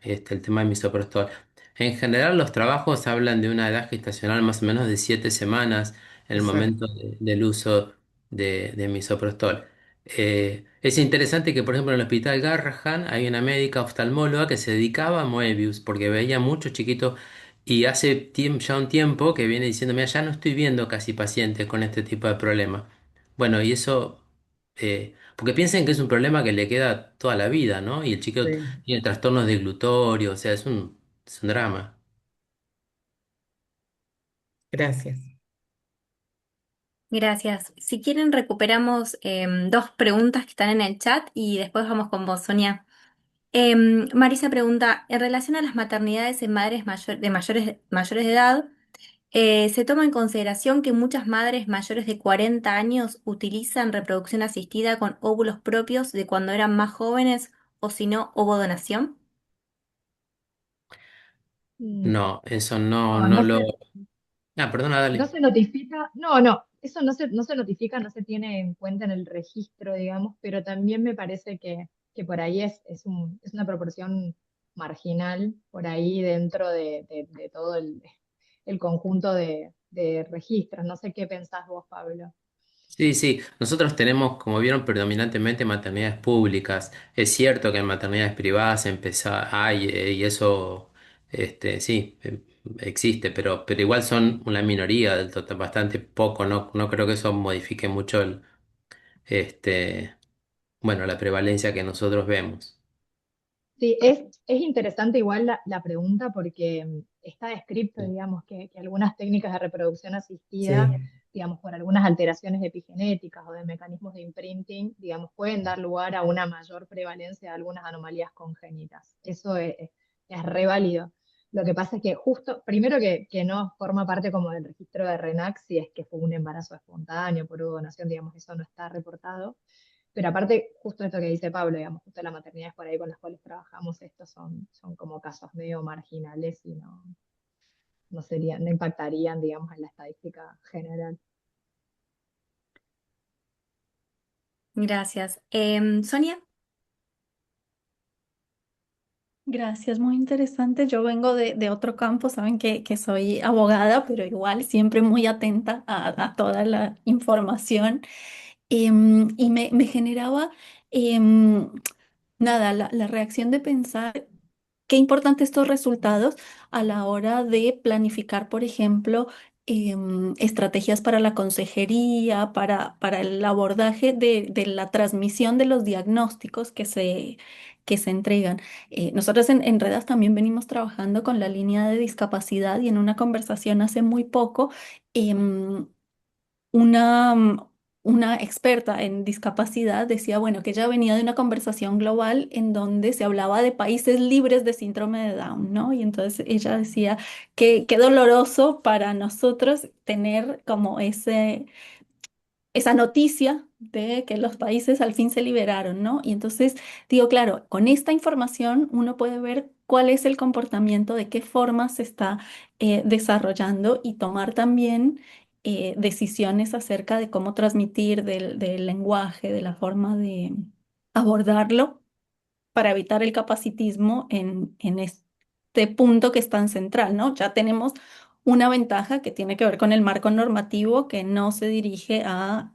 el tema de misoprostol. En general, los trabajos hablan de una edad gestacional más o menos de 7 semanas en el momento Exacto. del uso de misoprostol. Es interesante que, por ejemplo, en el Hospital Garrahan hay una médica oftalmóloga que se dedicaba a Moebius porque veía muchos chiquitos y hace ya un tiempo que viene diciendo, mira, ya no estoy viendo casi pacientes con este tipo de problema. Bueno, y eso, porque piensen que es un problema que le queda toda la vida, ¿no? Y el chico Sí. tiene trastornos de glutorio, o sea, es un drama. Gracias. Gracias. Si quieren, recuperamos dos preguntas que están en el chat y después vamos con vos, Sonia. Marisa pregunta, en relación a las maternidades en madres de mayores de edad, ¿se toma en consideración que muchas madres mayores de 40 años utilizan reproducción asistida con óvulos propios de cuando eran más jóvenes o si no, ovodonación? Mm, No, eso no, No, no no lo... se, Ah, perdona, no dale. se notifica, no, eso no se notifica, no se tiene en cuenta en el registro, digamos, pero también me parece que por ahí es una proporción marginal, por ahí dentro de todo el conjunto de registros. No sé qué pensás vos, Pablo. Sí, sí, nosotros tenemos, como vieron, predominantemente maternidades públicas. Es cierto que en maternidades privadas hay, y eso, sí, existe, pero igual son una minoría del total, bastante poco. No, no creo que eso modifique mucho este, bueno, la prevalencia que nosotros vemos. Sí, es interesante igual la pregunta porque está descrito, Sí, digamos, que algunas técnicas de reproducción asistida, Sí. digamos, por algunas alteraciones epigenéticas o de mecanismos de imprinting, digamos, pueden dar lugar a una mayor prevalencia de algunas anomalías congénitas. Eso es re válido. Lo que pasa es que justo, primero que no forma parte como del registro de RENAC si es que fue un embarazo espontáneo por donación, digamos, eso no está reportado. Pero aparte, justo esto que dice Pablo, digamos, justo las maternidades por ahí con las cuales trabajamos, estos son como casos medio marginales y no impactarían, digamos, en la estadística general. Gracias. Sonia. Gracias, muy interesante. Yo vengo de otro campo, saben que soy abogada, pero igual siempre muy atenta a toda la información. Y me generaba, em, nada, la reacción de pensar qué importante estos resultados a la hora de planificar, por ejemplo, estrategias para la consejería, para el abordaje de la transmisión de los diagnósticos que se entregan. Nosotros en Redas también venimos trabajando con la línea de discapacidad y en una conversación hace muy poco, em, una, una experta en discapacidad decía, bueno, que ella venía de una conversación global en donde se hablaba de países libres de síndrome de Down, ¿no? Y entonces ella decía que qué doloroso para nosotros tener como esa noticia de que los países al fin se liberaron, ¿no? Y entonces digo, claro, con esta información uno puede ver cuál es el comportamiento, de qué forma se está desarrollando y tomar también decisiones acerca de cómo transmitir del lenguaje, de la forma de abordarlo para evitar el capacitismo en este punto que es tan central, ¿no? Ya tenemos una ventaja que tiene que ver con el marco normativo que no se dirige a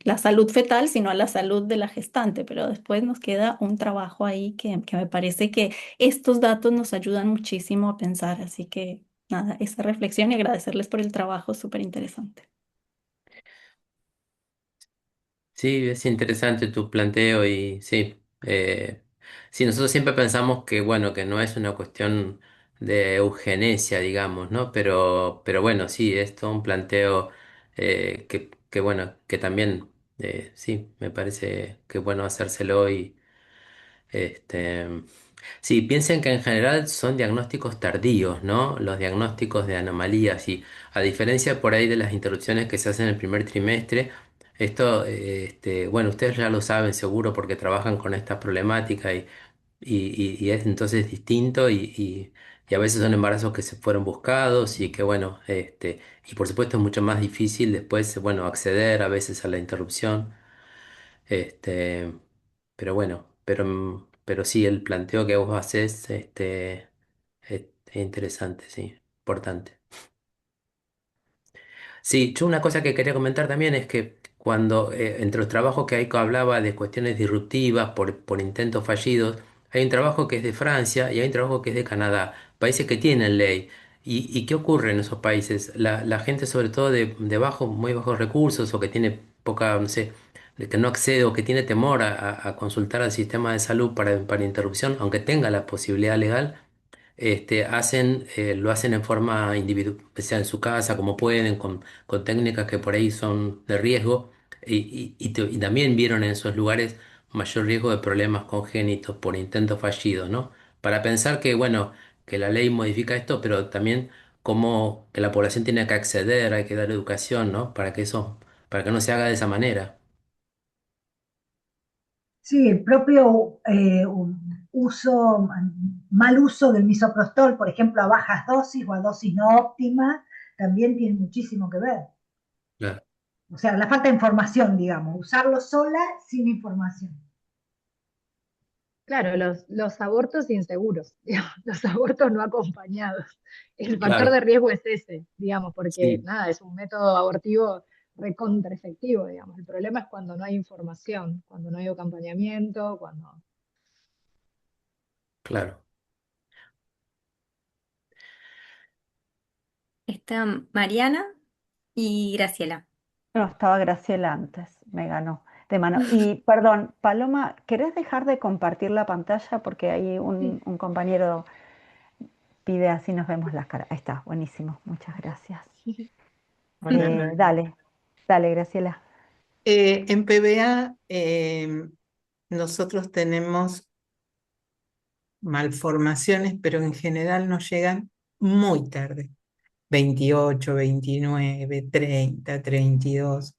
la salud fetal, sino a la salud de la gestante, pero después nos queda un trabajo ahí que me parece que estos datos nos ayudan muchísimo a pensar, así que nada, esa reflexión y agradecerles por el trabajo súper interesante. sí, es interesante tu planteo y sí, sí, nosotros siempre pensamos que, bueno, que no es una cuestión de eugenesia, digamos, ¿no? Pero bueno, sí, es todo un planteo que bueno, que también, sí, me parece que es bueno hacérselo y, este, sí, piensen que en general son diagnósticos tardíos, ¿no? Los diagnósticos de anomalías y a diferencia por ahí de las interrupciones que se hacen en el primer trimestre, esto, bueno, ustedes ya lo saben seguro porque trabajan con esta problemática y es entonces distinto y a veces son embarazos que se fueron buscados y que bueno, y por supuesto es mucho más difícil después, bueno, acceder a veces a la interrupción. Este, pero bueno, pero sí, el planteo que vos haces, es interesante, sí, importante. Sí, yo una cosa que quería comentar también es que cuando entre los trabajos que Aiko hablaba de cuestiones disruptivas por intentos fallidos, hay un trabajo que es de Francia y hay un trabajo que es de Canadá, países que tienen ley. ¿Y qué ocurre en esos países? La gente, sobre todo de muy bajos recursos o que tiene poca, no sé, de que no accede o que tiene temor a consultar al sistema de salud para interrupción, aunque tenga la posibilidad legal, lo hacen en forma individual, sea en su casa, como pueden, con técnicas que por ahí son de riesgo, y también vieron en esos lugares mayor riesgo de problemas congénitos por intentos fallidos, ¿no? Para pensar que, bueno, que la ley modifica esto, pero también como que la población tiene que acceder, hay que dar educación, ¿no? Para que no se haga de esa manera. Sí, el propio uso, mal uso del misoprostol, por ejemplo, a bajas dosis o a dosis no óptima, también tiene muchísimo que ver. Claro, O sea, la falta de información, digamos, usarlo sola sin información. Claro, los abortos inseguros, digamos, los abortos no acompañados. El factor de claro, riesgo es ese, digamos, porque sí, nada, es un método abortivo recontra efectivo, digamos. El problema es cuando no hay información, cuando no hay acompañamiento, cuando... claro. Está Mariana y Graciela. No, estaba Graciela antes, me ganó de mano. Y perdón, Paloma, ¿querés dejar de compartir la pantalla? Porque ahí Sí, un compañero pide así nos vemos las caras. Ahí está, buenísimo, muchas gracias. Hola, Noelia. Dale, dale, Graciela. En PBA nosotros tenemos malformaciones, pero en general nos llegan muy tarde, 28, 29, 30, 32.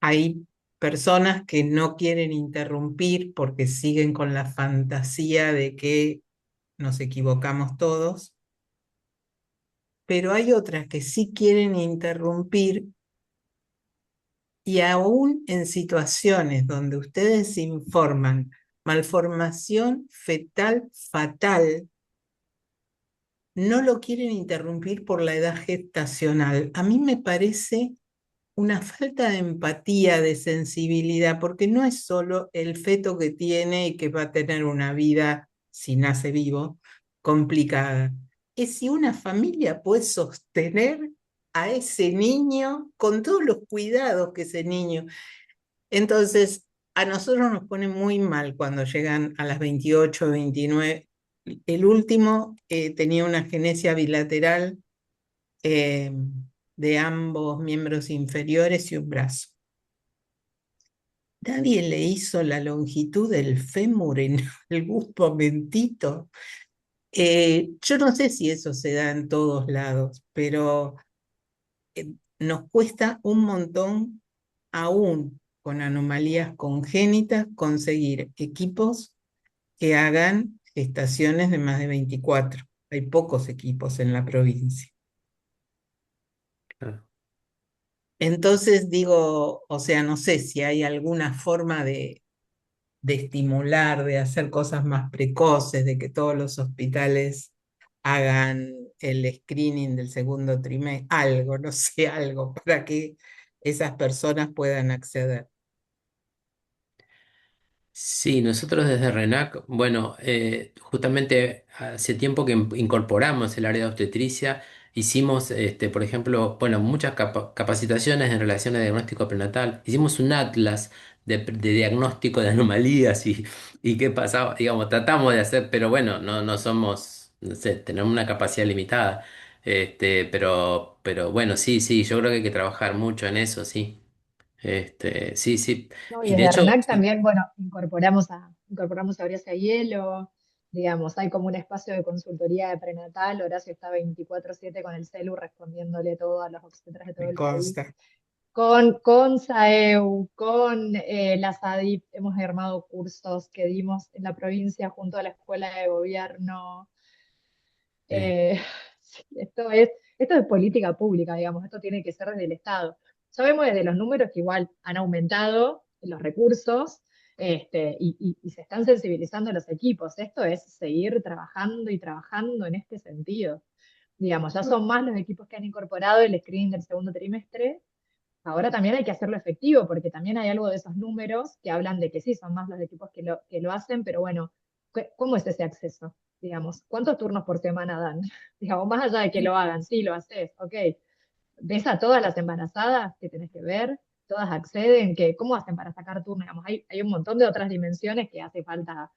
Hay personas que no quieren interrumpir porque siguen con la fantasía de que nos equivocamos todos, pero hay otras que sí quieren interrumpir y aún en situaciones donde ustedes informan malformación fetal fatal, no lo quieren interrumpir por la edad gestacional. A mí me parece una falta de empatía, de sensibilidad, porque no es solo el feto que tiene y que va a tener una vida, si nace vivo, complicada. Es si una familia puede sostener a ese niño con todos los cuidados que ese niño. Entonces, a nosotros nos pone muy mal cuando llegan a las 28, 29. El último tenía una agenesia bilateral eh, de ambos miembros inferiores y un brazo. Nadie le hizo la longitud del fémur en algún momentito. Yo no sé si eso se da en todos lados, pero nos cuesta un montón, aún con anomalías congénitas, conseguir equipos que hagan gestaciones de más de 24. Hay pocos equipos en la provincia. Claro. Entonces digo, o sea, no sé si hay alguna forma de estimular, de hacer cosas más precoces, de que todos los hospitales hagan el screening del segundo trimestre, algo, no sé, algo para que esas personas puedan acceder. Sí, nosotros desde RENAC, bueno, justamente hace tiempo que incorporamos el área de obstetricia, hicimos, por ejemplo, bueno, muchas capacitaciones en relación a diagnóstico prenatal, hicimos un atlas de diagnóstico de anomalías y qué pasaba, digamos, tratamos de hacer, pero bueno, no somos, no sé, tenemos una capacidad limitada, pero bueno, sí, sí, yo creo que hay que trabajar mucho en eso, sí, sí, sí, ¿no? Y y de desde hecho... RENAC también, bueno, incorporamos a Horacio Hielo, digamos, hay como un espacio de consultoría de prenatal, Horacio está 24/7 con el celu respondiéndole todo a los obstetras de todo Me el país. consta. Con SAEU, con la SADIP, hemos armado cursos que dimos en la provincia junto a la Escuela de Gobierno. Sí. Eh, sí, esto es política pública, digamos, esto tiene que ser desde el Estado. Sabemos desde los números que igual han aumentado los recursos y se están sensibilizando los equipos. Esto es seguir trabajando y trabajando en este sentido. Digamos, ya son más los equipos que han incorporado el screening del segundo trimestre. Ahora también hay que hacerlo efectivo, porque también hay algo de esos números que hablan de que sí, son más los equipos que lo hacen, pero bueno, ¿cómo es ese acceso? Digamos, ¿cuántos turnos por semana dan? Digamos, más allá de que lo hagan, sí, lo haces, ok. ¿Ves a todas las embarazadas que tenés que ver? ¿Todas acceden? ¿Cómo hacen para sacar turno? Digamos, hay un montón de otras dimensiones que hace falta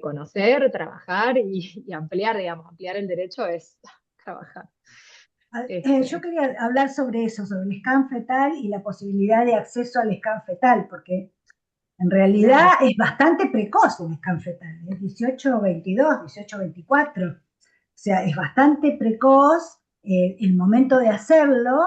conocer, trabajar y ampliar, digamos, ampliar el derecho es trabajar. Yo quería hablar sobre eso, sobre el scan fetal y la posibilidad de acceso al scan fetal, porque en realidad es bastante precoz el scan fetal, es 18-22, 18-24. O sea, es bastante precoz el momento de hacerlo.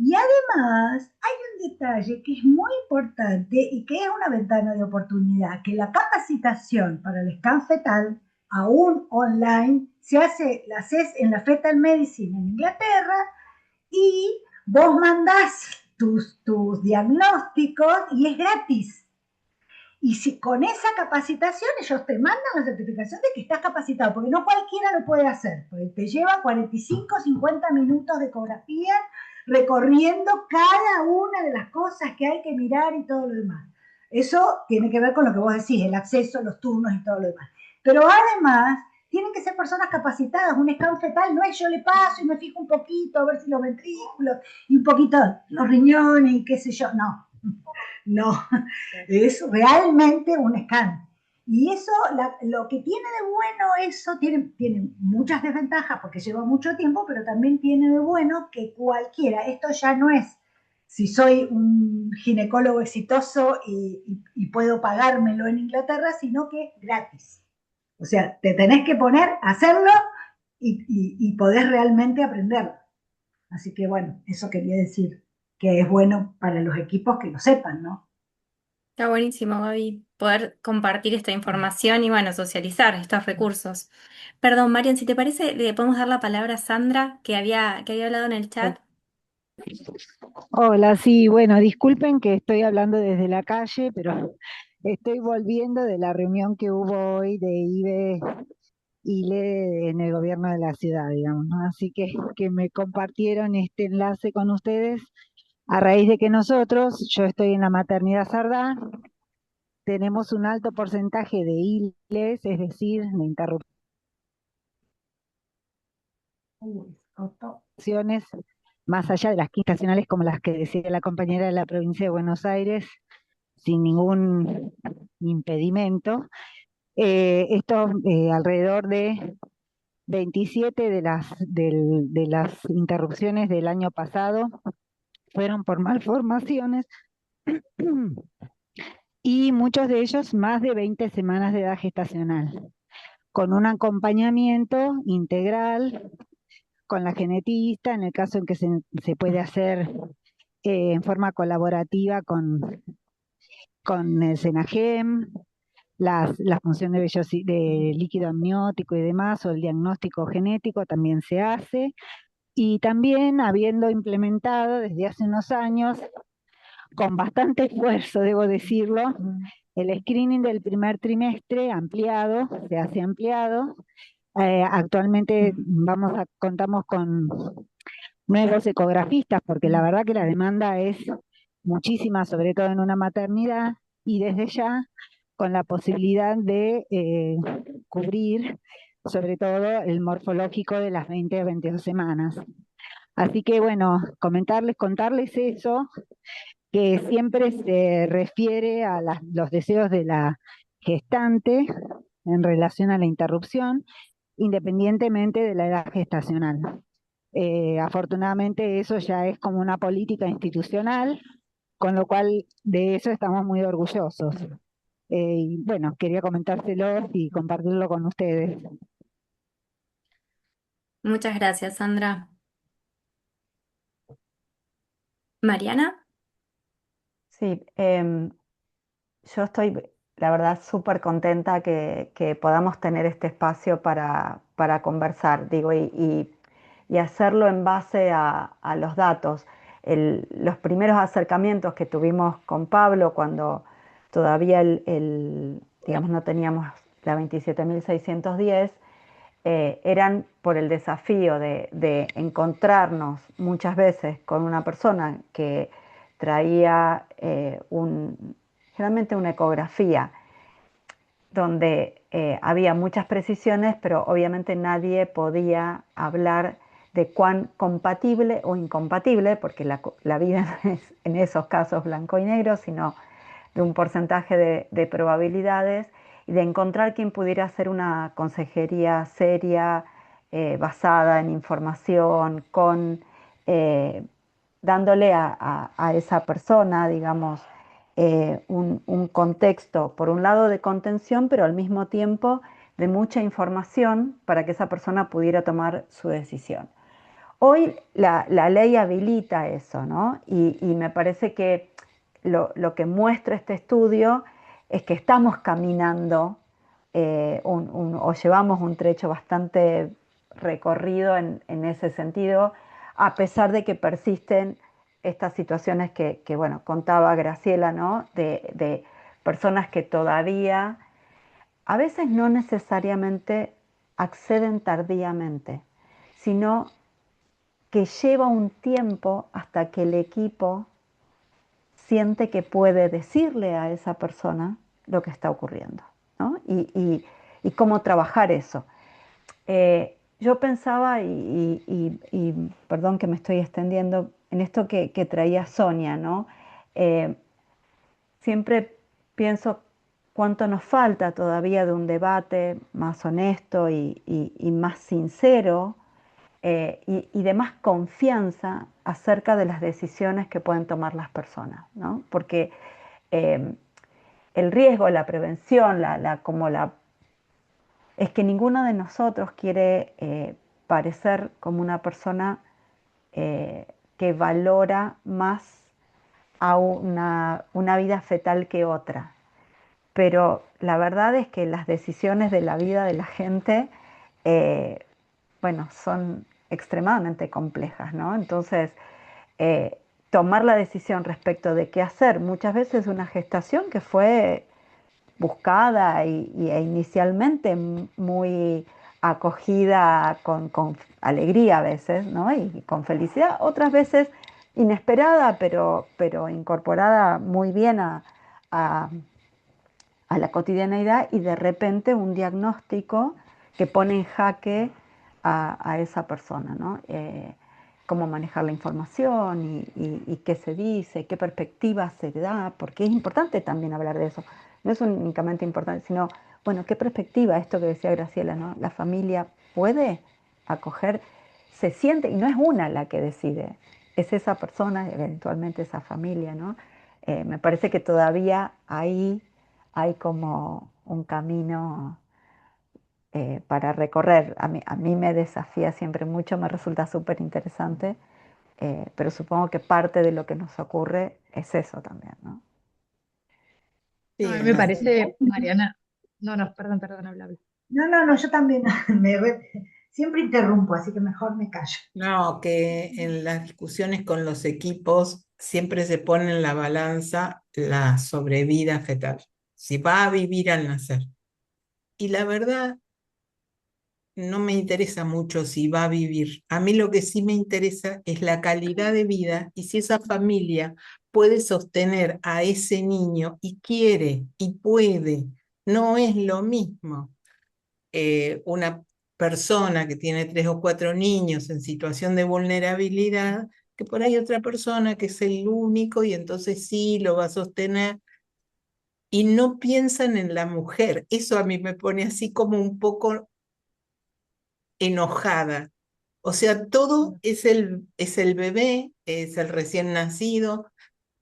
Y además hay un detalle que es muy importante y que es una ventana de oportunidad, que la capacitación para el scan fetal, aún online, la haces en la Fetal Medicine en Inglaterra y vos mandás tus diagnósticos y es gratis. Y si con esa capacitación ellos te mandan la certificación de que estás capacitado, porque no cualquiera lo puede hacer, porque te lleva 45, 50 minutos de ecografía recorriendo cada una de las cosas que hay que mirar y todo lo demás. Eso tiene que ver con lo que vos decís, el acceso, los turnos y todo lo demás. Pero además, tienen que ser personas capacitadas. Un scan fetal no es yo le paso y me fijo un poquito a ver si los ventrículos y un poquito los riñones y qué sé yo. No, no, es realmente un scan. Y eso, lo que tiene de bueno eso, tiene muchas desventajas porque lleva mucho tiempo, pero también tiene de bueno que cualquiera, esto ya no es si soy un ginecólogo exitoso y puedo pagármelo en Inglaterra, sino que es gratis. O sea, te tenés que poner a hacerlo y podés realmente aprenderlo. Así que bueno, eso quería decir, que es bueno para los equipos que lo sepan, ¿no? Está buenísimo, Gaby, poder compartir esta información y bueno, socializar estos recursos. Perdón, Marian, si te parece, le podemos dar la palabra a Sandra, que había hablado en el chat. Hola, sí, bueno, disculpen que estoy hablando desde la calle, pero estoy volviendo de la reunión que hubo hoy de IBE ILE en el gobierno de la ciudad, digamos, ¿no? Así que me compartieron este enlace con ustedes a raíz de que nosotros, yo estoy en la maternidad Sardá, tenemos un alto porcentaje de ILES, es decir, de interrupciones más allá de las quintacionales como las que decía la compañera de la provincia de Buenos Aires, sin ningún impedimento. Esto alrededor de 27 de las interrupciones del año pasado fueron por malformaciones y muchos de ellos más de 20 semanas de edad gestacional, con un acompañamiento integral con la genetista, en el caso en que se puede hacer en forma colaborativa con el SENAGEM, la función de líquido amniótico y demás, o el diagnóstico genético también se hace, y también habiendo implementado desde hace unos años, con bastante esfuerzo, debo decirlo, el screening del primer trimestre ampliado, se hace ampliado. Actualmente contamos con nuevos ecografistas, porque la verdad que la demanda es muchísima, sobre todo en una maternidad, y desde ya con la posibilidad de cubrir sobre todo el morfológico de las 20 a 22 semanas. Así que bueno, contarles eso, que siempre se refiere a los deseos de la gestante en relación a la interrupción, independientemente de la edad gestacional. Afortunadamente eso ya es como una política institucional, con lo cual de eso estamos muy orgullosos. Y bueno, quería comentárselo y compartirlo con ustedes. Muchas gracias, Sandra. Mariana. Sí, yo estoy, la verdad, súper contenta que podamos tener este espacio para conversar, digo, y hacerlo en base a los datos. Los primeros acercamientos que tuvimos con Pablo cuando todavía digamos, no teníamos la 27.610, eran por el desafío de encontrarnos muchas veces con una persona que traía generalmente una ecografía donde había muchas precisiones, pero obviamente nadie podía hablar de cuán compatible o incompatible, porque la vida no es en esos casos blanco y negro, sino de un porcentaje de probabilidades. y de encontrar quien pudiera hacer una consejería seria, basada en información, eh, dándole a esa persona, digamos, un contexto, por un lado de contención, pero al mismo tiempo de mucha información para que esa persona pudiera tomar su decisión. Hoy la ley habilita eso, ¿no? Y me parece que lo que muestra este estudio es que estamos caminando o llevamos un trecho bastante recorrido en ese sentido, a pesar de que persisten estas situaciones que, bueno, contaba Graciela, ¿no? De personas que todavía, a veces no necesariamente acceden tardíamente, sino que lleva un tiempo hasta que el equipo siente que puede decirle a esa persona lo que está ocurriendo, ¿no? Y cómo trabajar eso. Yo pensaba, perdón que me estoy extendiendo, en esto que traía Sonia, ¿no? Eh, Siempre pienso cuánto nos falta todavía de un debate más honesto y más sincero, y de más confianza acerca de las decisiones que pueden tomar las personas, ¿no? Porque eh, el riesgo, la prevención, es que ninguno de nosotros quiere parecer como una persona eh, que valora más a una vida fetal que otra. Pero la verdad es que las decisiones de la vida de la gente, eh, bueno, son extremadamente complejas, ¿no? Entonces, eh, tomar la decisión respecto de qué hacer, muchas veces una gestación que fue buscada e inicialmente muy acogida con alegría a veces, ¿no? Y con felicidad, otras veces inesperada, pero incorporada muy bien a- a la cotidianeidad, y de repente un diagnóstico que pone en jaque a esa persona, ¿no? Cómo manejar la información y qué se dice, qué perspectiva se da, porque es importante también hablar de eso. No es únicamente importante, sino, bueno, qué perspectiva, esto que decía Graciela, ¿no? La familia puede acoger, se siente, y no es una la que decide, es esa persona, eventualmente esa familia, ¿no? Me parece que todavía ahí hay como un camino para recorrer. A mí me desafía siempre mucho, me resulta súper interesante, pero supongo que parte de lo que nos ocurre es eso también, ¿no? No, a Sí, mí en me la- parece, Mariana, no, perdón, habla. No, yo también siempre interrumpo, así que mejor me callo. no, que en las discusiones con los equipos siempre se pone en la balanza la sobrevida fetal, si va a vivir al nacer. Y la verdad, no me interesa mucho si va a vivir. A mí lo que sí me interesa es la calidad de vida y si esa familia puede sostener a ese niño y quiere y puede. No es lo mismo una persona que tiene 3 o 4 niños en situación de vulnerabilidad que por ahí otra persona que es el único y entonces sí lo va a sostener y no piensan en la mujer. Eso a mí me pone así como un poco enojada. O sea, todo es el bebé, es el recién nacido,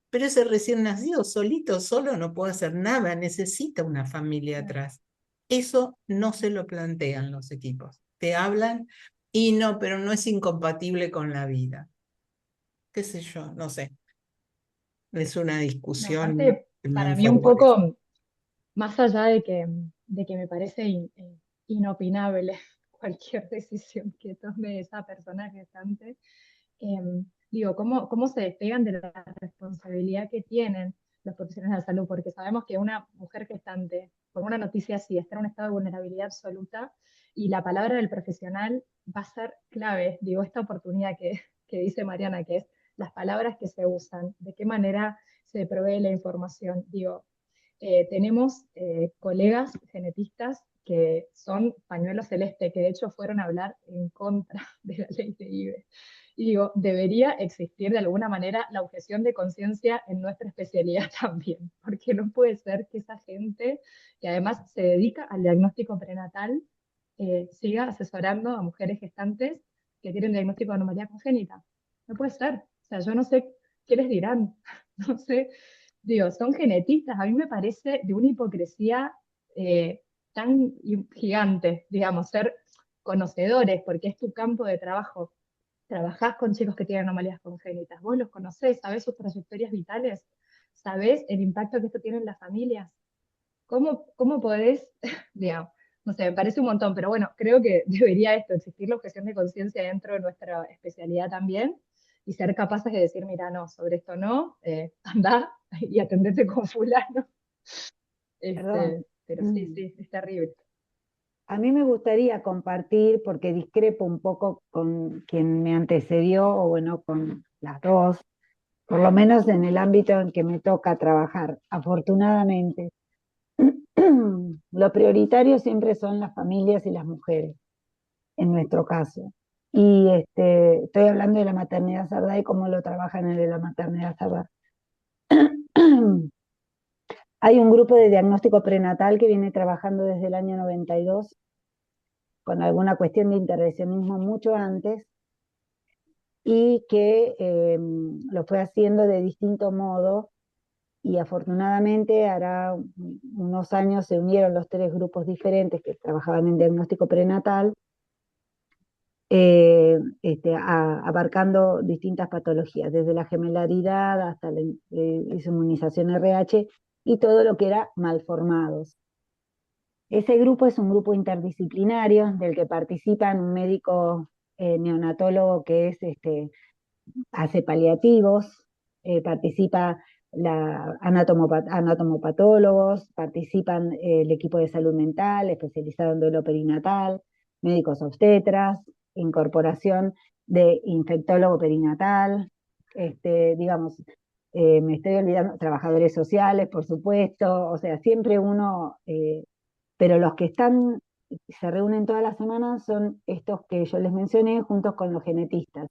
pero ese recién nacido solito, solo no puede hacer nada, necesita una familia atrás. Eso no se lo plantean los equipos. Te hablan y no, pero no es incompatible con la vida. ¿Qué sé yo? No sé. Es una No, discusión aparte, que me para mí un enfurece. poco, más allá de que me parece inopinable cualquier decisión que tome esa persona gestante, digo, ¿cómo se despegan de la responsabilidad que tienen los profesionales de la salud? Porque sabemos que una mujer gestante, por una noticia así, está en un estado de vulnerabilidad absoluta, y la palabra del profesional va a ser clave. Digo, esta oportunidad que dice Mariana, que es las palabras que se usan, de qué manera se provee la información. Digo, tenemos colegas genetistas que son pañuelo celeste, que de hecho fueron a hablar en contra de la ley de IBE. Y digo, debería existir de alguna manera la objeción de conciencia en nuestra especialidad también, porque no puede ser que esa gente, que además se dedica al diagnóstico prenatal, siga asesorando a mujeres gestantes que tienen diagnóstico de anomalía congénita. No puede ser. O sea, yo no sé qué les dirán. No sé. Digo, son genetistas. A mí me parece de una hipocresía tan gigante, digamos, ser conocedores, porque es tu campo de trabajo. Trabajás con chicos que tienen anomalías congénitas. Vos los conocés, sabés sus trayectorias vitales, sabés el impacto que esto tiene en las familias. ¿Cómo podés, digamos, no sé, me parece un montón, pero bueno, creo que debería esto, existir la objeción de conciencia dentro de nuestra especialidad también y ser capaces de decir, mira, no, sobre esto no, andá y atendete con fulano. Perdón. Pero sí, sí, es terrible. A mí me gustaría compartir, porque discrepo un poco con quien me antecedió, o bueno, con las dos, por lo menos en el ámbito en que me toca trabajar. Afortunadamente, lo prioritario siempre son las familias y las mujeres, en nuestro caso. Y estoy hablando de la maternidad sarda y cómo lo trabajan en la maternidad sarda. Hay un grupo de diagnóstico prenatal que viene trabajando desde el año 92 con alguna cuestión de intervencionismo mucho antes y que lo fue haciendo de distinto modo y afortunadamente hará unos años se unieron los 3 grupos diferentes que trabajaban en diagnóstico prenatal, abarcando distintas patologías, desde la gemelaridad hasta la inmunización RH y todo lo que era malformados. Ese grupo es un grupo interdisciplinario del que participan un médico neonatólogo que es, hace paliativos, participa anatomopatólogos, participan el equipo de salud mental especializado en duelo perinatal, médicos obstetras, incorporación de infectólogo perinatal, digamos, me estoy olvidando, trabajadores sociales, por supuesto, o sea, siempre uno, pero los que se reúnen todas las semanas son estos que yo les mencioné, juntos con los genetistas.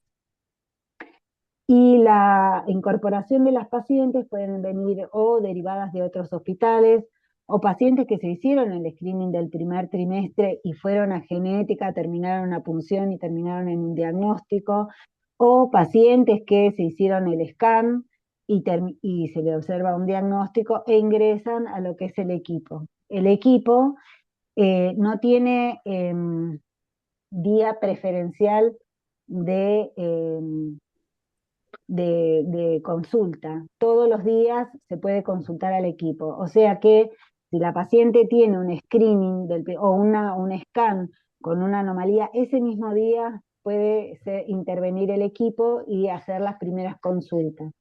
Y la incorporación de las pacientes pueden venir o derivadas de otros hospitales, o pacientes que se hicieron el screening del primer trimestre y fueron a genética, terminaron una punción y terminaron en un diagnóstico, o pacientes que se hicieron el scan y se le observa un diagnóstico e ingresan a lo que es el equipo. El equipo no tiene día preferencial de consulta. Todos los días se puede consultar al equipo. O sea que si la paciente tiene un screening o un scan con una anomalía, ese mismo día puede intervenir el equipo y hacer las primeras consultas.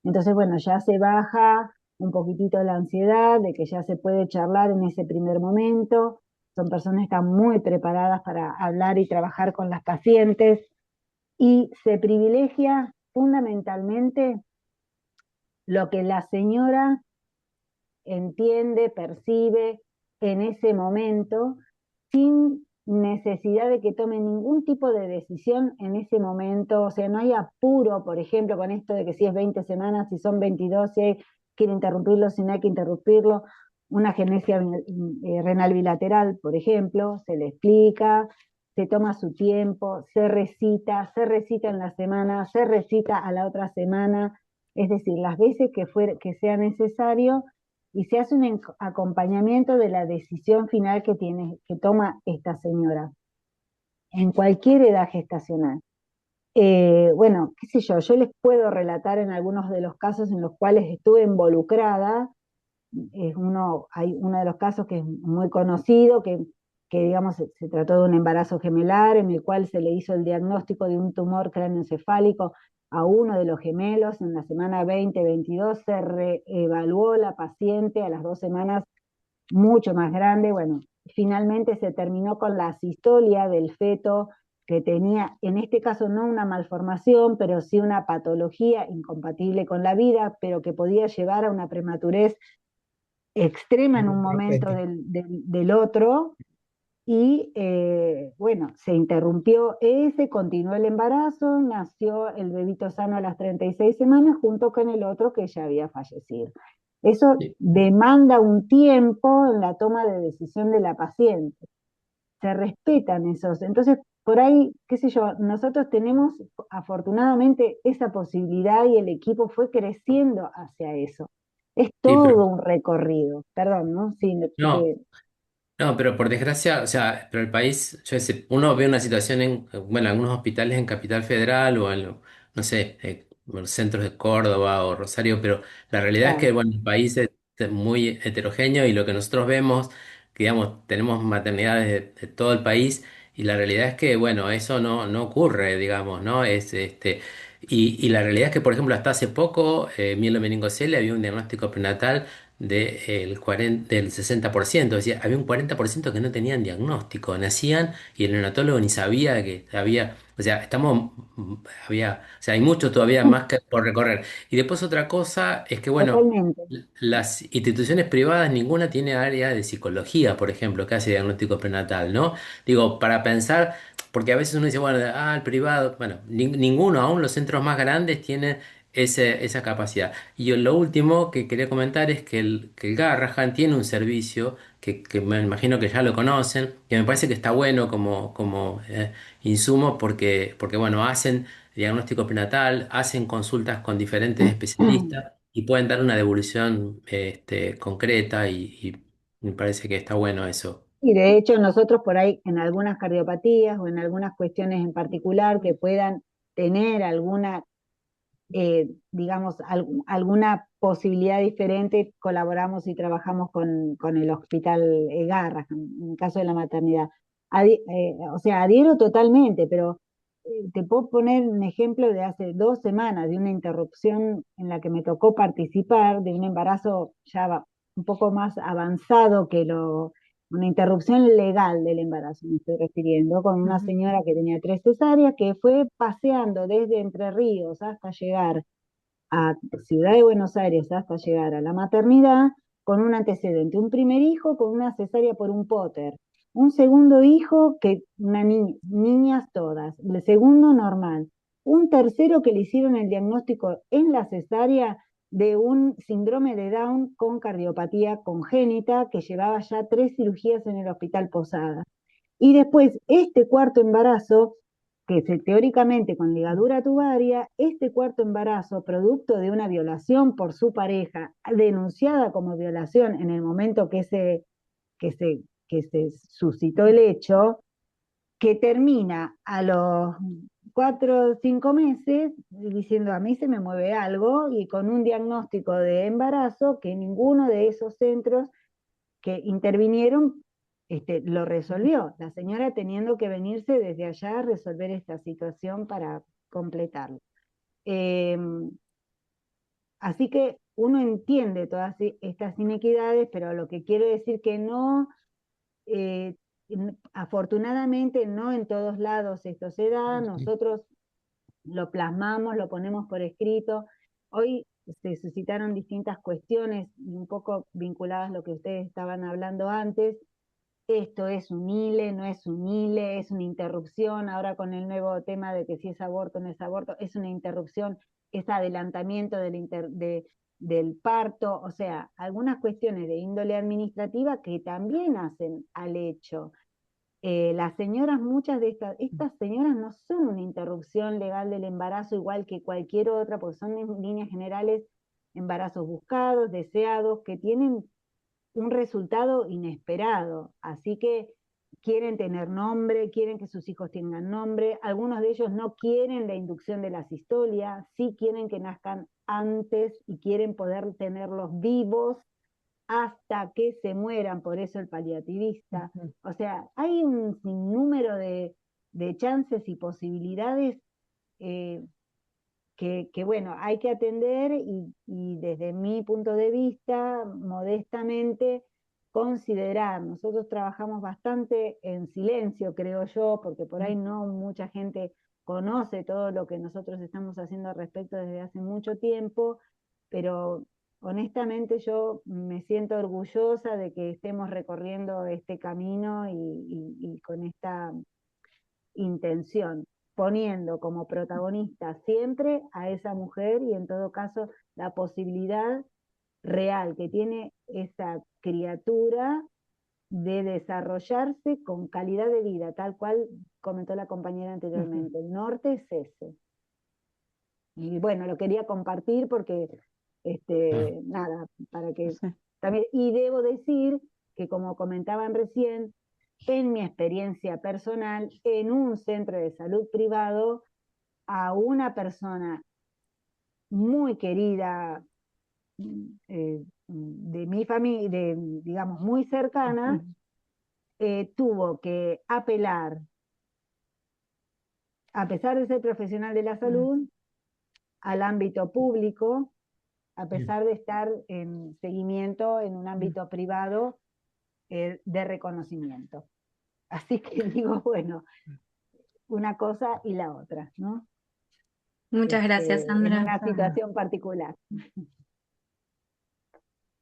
Entonces, bueno, ya se baja un poquitito la ansiedad de que ya se puede charlar en ese primer momento. Son personas que están muy preparadas para hablar y trabajar con las pacientes y se privilegia fundamentalmente lo que la señora entiende, percibe en ese momento, sin necesidad de que tome ningún tipo de decisión en ese momento. O sea, no hay apuro, por ejemplo, con esto de que si es 20 semanas, si son 22, si hay que interrumpirlo, si no hay que interrumpirlo. Una agenesia renal bilateral, por ejemplo, se le explica, se toma su tiempo, se recita en la semana, se recita a la otra semana, es decir, las veces que sea necesario, y se hace un acompañamiento de la decisión final que toma esta señora, en cualquier edad gestacional. Bueno, qué sé yo les puedo relatar en algunos de los casos en los cuales estuve involucrada. Hay uno de los casos que es muy conocido, que digamos se trató de un embarazo gemelar en el cual se le hizo el diagnóstico de un tumor cráneoencefálico a uno de los gemelos. En la semana 20-22 se reevaluó la paciente a las 2 semanas, mucho más grande. Bueno, finalmente se terminó con la asistolia del feto, que tenía, en este caso no una malformación, pero sí una patología incompatible con la vida, pero que podía llevar a una prematurez extrema en un momento del otro, y bueno, se interrumpió ese, continuó el embarazo, nació el bebito sano a las 36 semanas junto con el otro que ya había fallecido. Eso Sí. demanda un tiempo en la toma de decisión de la paciente. Se respetan esos. Entonces, por ahí, qué sé yo, nosotros tenemos afortunadamente esa posibilidad y el equipo fue creciendo hacia eso. Es Sí, pero todo un recorrido. Perdón, ¿no? Sí, no. No, pero por desgracia, o sea, pero el país, yo sé, uno ve una situación en, bueno, algunos hospitales en Capital Federal o en, no sé, los centros de Córdoba o Rosario, pero la realidad es que, Claro. bueno, el país es muy heterogéneo y lo que nosotros vemos, que, digamos, tenemos maternidades de todo el país y la realidad es que, bueno, eso no ocurre, digamos, ¿no? Y la realidad es que, por ejemplo, hasta hace poco, mielomeningocele había un diagnóstico prenatal del 60%, es decir, había un 40% que no tenían diagnóstico, nacían y el neonatólogo ni sabía que había, o sea, o sea, hay mucho todavía más que por recorrer. Y después otra cosa es que, bueno, Totalmente. las instituciones privadas, ninguna tiene área de psicología, por ejemplo, que hace diagnóstico prenatal, ¿no? Digo, para pensar, porque a veces uno dice, bueno, el privado, bueno, ninguno, aún los centros más grandes tienen esa capacidad. Y lo último que quería comentar es que el Garrahan tiene un servicio que me imagino que ya lo conocen, que me parece que está bueno como insumo porque, bueno, hacen diagnóstico prenatal, hacen consultas con diferentes especialistas y pueden dar una devolución concreta y me parece que está bueno eso. Y de hecho nosotros por ahí en algunas cardiopatías o en algunas cuestiones en particular que puedan tener alguna, digamos, alguna posibilidad diferente, colaboramos y trabajamos con el Hospital Garrahan, en el caso de la maternidad. O sea, adhiero totalmente, pero te puedo poner un ejemplo de hace 2 semanas, de una interrupción en la que me tocó participar, de un embarazo ya un poco más avanzado una interrupción legal del embarazo, me estoy refiriendo, con una Ujú. señora que tenía 3 cesáreas, que fue paseando desde Entre Ríos hasta llegar a Ciudad de Buenos Aires, hasta llegar a la maternidad, con un antecedente, un primer hijo con una cesárea por un póter, un segundo hijo, que niñas todas, el segundo normal, un tercero que le hicieron el diagnóstico en la cesárea de un síndrome de Down con cardiopatía congénita que llevaba ya 3 cirugías en el Hospital Posada. Y después, este cuarto embarazo, teóricamente con ligadura tubaria, este cuarto embarazo, producto de una violación por su pareja, denunciada como violación en el momento que se suscitó el hecho, que termina a los 4 o 5 meses diciendo a mí se me mueve algo y con un diagnóstico de embarazo que ninguno de esos centros que intervinieron lo resolvió. La señora teniendo que venirse desde allá a resolver esta situación para completarlo. Eh, Así que uno entiende todas estas inequidades, pero lo que quiero decir que no, eh, afortunadamente no en todos lados esto se da, Sí. nosotros lo plasmamos, lo ponemos por escrito. Hoy se suscitaron distintas cuestiones, un poco vinculadas a lo que ustedes estaban hablando antes. Esto es un ILE, no es un ILE, es una interrupción. Ahora con el nuevo tema de que si es aborto o no es aborto, es una interrupción, es adelantamiento del parto. O sea, algunas cuestiones de índole administrativa que también hacen al hecho. Las señoras, muchas de estas señoras no son una interrupción legal del embarazo igual que cualquier otra, porque son en líneas generales embarazos buscados, deseados, que tienen un resultado inesperado. Así que quieren tener nombre, quieren que sus hijos tengan nombre. Algunos de ellos no quieren la inducción de la sistolia, sí quieren que nazcan antes y quieren poder tenerlos vivos hasta que se mueran, por eso el paliativista. O sea, hay un sinnúmero de chances y posibilidades eh, bueno, hay que atender y desde mi punto de vista, modestamente, considerar. Nosotros trabajamos bastante en silencio, creo yo, porque por ahí no mucha gente conoce todo lo que nosotros estamos haciendo al respecto desde hace mucho tiempo, pero honestamente yo me siento orgullosa de que estemos recorriendo este camino y con esta intención, poniendo como protagonista siempre a esa mujer y en todo caso la posibilidad real que tiene esa criatura de desarrollarse con calidad de vida, tal cual comentó la compañera anteriormente. El norte es ese. Y bueno, lo quería compartir porque, nada, para que Sí. también, y debo decir que como comentaban recién, en mi experiencia personal, en un centro de salud privado, a una persona muy querida de mi familia, digamos, muy cercana, tuvo que apelar, a pesar de ser profesional de la salud, al ámbito público, a pesar de estar en seguimiento en un ámbito privado de reconocimiento. Así que digo, bueno, una cosa y la otra, ¿no? Muchas gracias, En Sandra. una situación particular.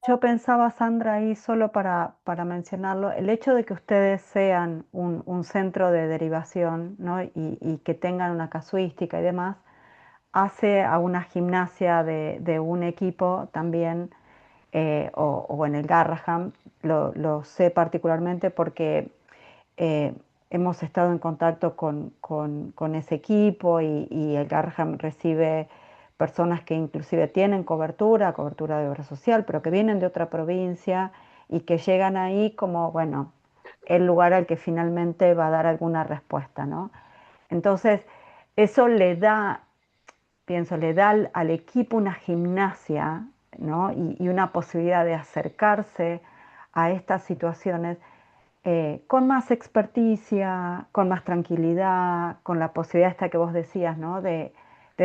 Yo pensaba, Sandra, ahí solo para mencionarlo, el hecho de que ustedes sean un centro de derivación, ¿no? Y que tengan una casuística y demás, hace a una gimnasia de un equipo también, o en el Garraham, lo sé particularmente porque eh, hemos estado en contacto con ese equipo y el Garraham recibe personas que inclusive tienen cobertura de obra social, pero que vienen de otra provincia y que llegan ahí como, bueno, el lugar al que finalmente va a dar alguna respuesta, ¿no? Entonces, eso le da, pienso, le da al equipo una gimnasia, ¿no? Y una posibilidad de acercarse a estas situaciones con más experticia, con más tranquilidad, con la posibilidad esta que vos decías, ¿no? De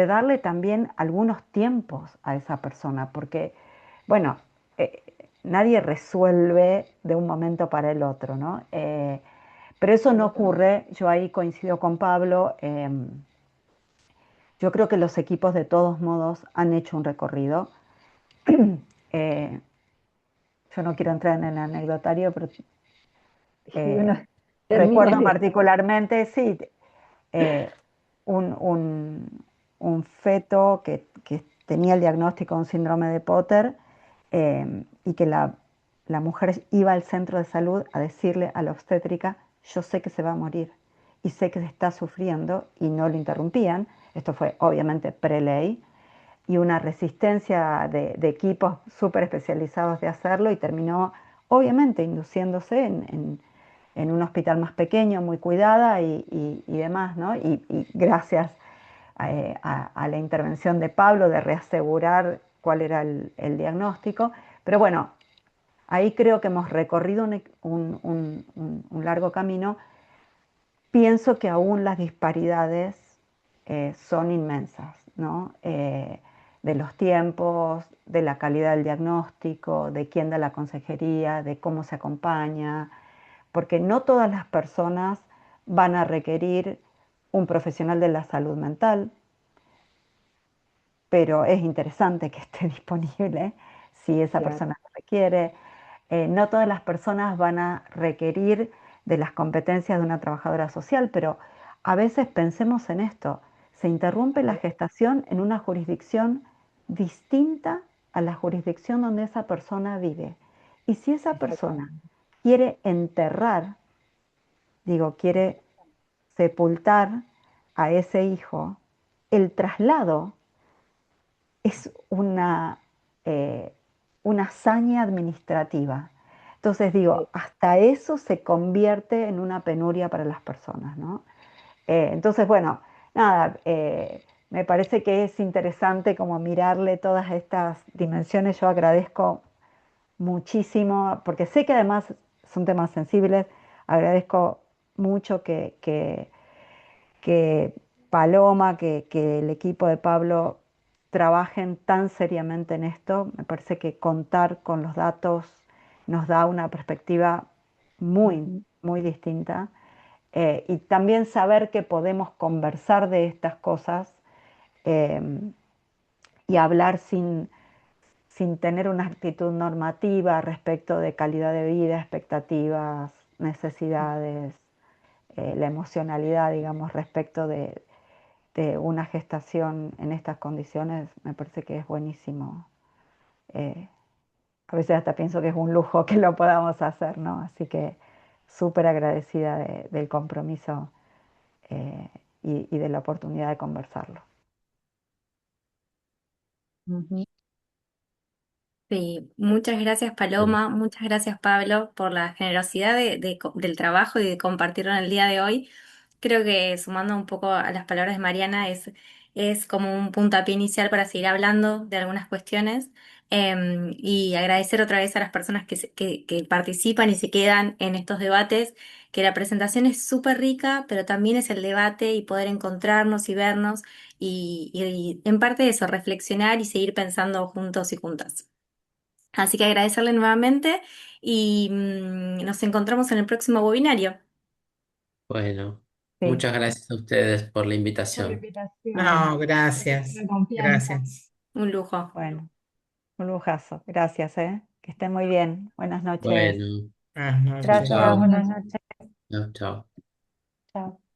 darle también algunos tiempos a esa persona, porque, bueno, eh, nadie resuelve de un momento para el otro, ¿no? Pero eso no ocurre, yo ahí coincido con Pablo, yo creo que los equipos de todos modos han hecho un recorrido. Eh, yo no quiero entrar en el anecdotario, pero Y uno eh, termina recuerdo de... particularmente, sí, eh, un, un feto que tenía el diagnóstico de un síndrome de Potter y que la mujer iba al centro de salud a decirle a la obstétrica, yo sé que se va a morir y sé que se está sufriendo y no lo interrumpían. Esto fue obviamente pre-ley y una resistencia de equipos súper especializados de hacerlo y terminó obviamente induciéndose en un hospital más pequeño, muy cuidada y demás, ¿no? Y gracias a la intervención de Pablo de reasegurar cuál era el diagnóstico. Pero bueno, ahí creo que hemos recorrido un largo camino. Pienso que aún las disparidades son inmensas, ¿no? De los tiempos, de la calidad del diagnóstico, de quién da la consejería, de cómo se acompaña, porque no todas las personas van a requerir un profesional de la salud mental, pero es interesante que esté disponible si esa Claro. persona lo requiere. No todas las personas van a requerir de las competencias de una trabajadora social, pero a veces pensemos en esto, se interrumpe la gestación en una jurisdicción distinta a la jurisdicción donde esa persona vive. Y si esa persona quiere enterrar, digo, quiere sepultar a ese hijo, el traslado es eh, una hazaña administrativa. Entonces digo, hasta eso se convierte en una penuria para las personas, ¿no? Entonces, bueno, nada, me parece que es interesante como mirarle todas estas dimensiones. Yo agradezco muchísimo, porque sé que además son temas sensibles, agradezco mucho que Paloma, que el equipo de Pablo trabajen tan seriamente en esto. Me parece que contar con los datos nos da una perspectiva muy, muy distinta. Y también saber que podemos conversar de estas cosas eh, y hablar sin tener una actitud normativa respecto de calidad de vida, expectativas, necesidades, la emocionalidad, digamos, respecto de una gestación en estas condiciones, me parece que es buenísimo. Eh, a veces hasta pienso que es un lujo que lo podamos hacer, ¿no? Así que súper agradecida del compromiso eh, y de la oportunidad de conversarlo. Ujú. Sí, muchas gracias Paloma, muchas gracias Pablo por la generosidad del trabajo y de compartirlo en el día de hoy. Creo que sumando un poco a las palabras de Mariana es como un puntapié inicial para seguir hablando de algunas cuestiones, y agradecer otra vez a las personas que participan y se quedan en estos debates, que la presentación es súper rica, pero también es el debate y poder encontrarnos y vernos y en parte de eso, reflexionar y seguir pensando juntos y juntas. Así que agradecerle nuevamente y nos encontramos en el próximo webinario. Bueno, Sí, muchas gracias a ustedes por la Por la invitación. invitación, No, por gracias, la confianza. gracias. Un lujo. bueno, un lujazo. Gracias, ¿eh? Que estén muy bien. Buenas noches. Bueno, Buenas chao, noches. Chao, Gracias, chao. buenas buenas noches. noches. Chao, chao. Chao.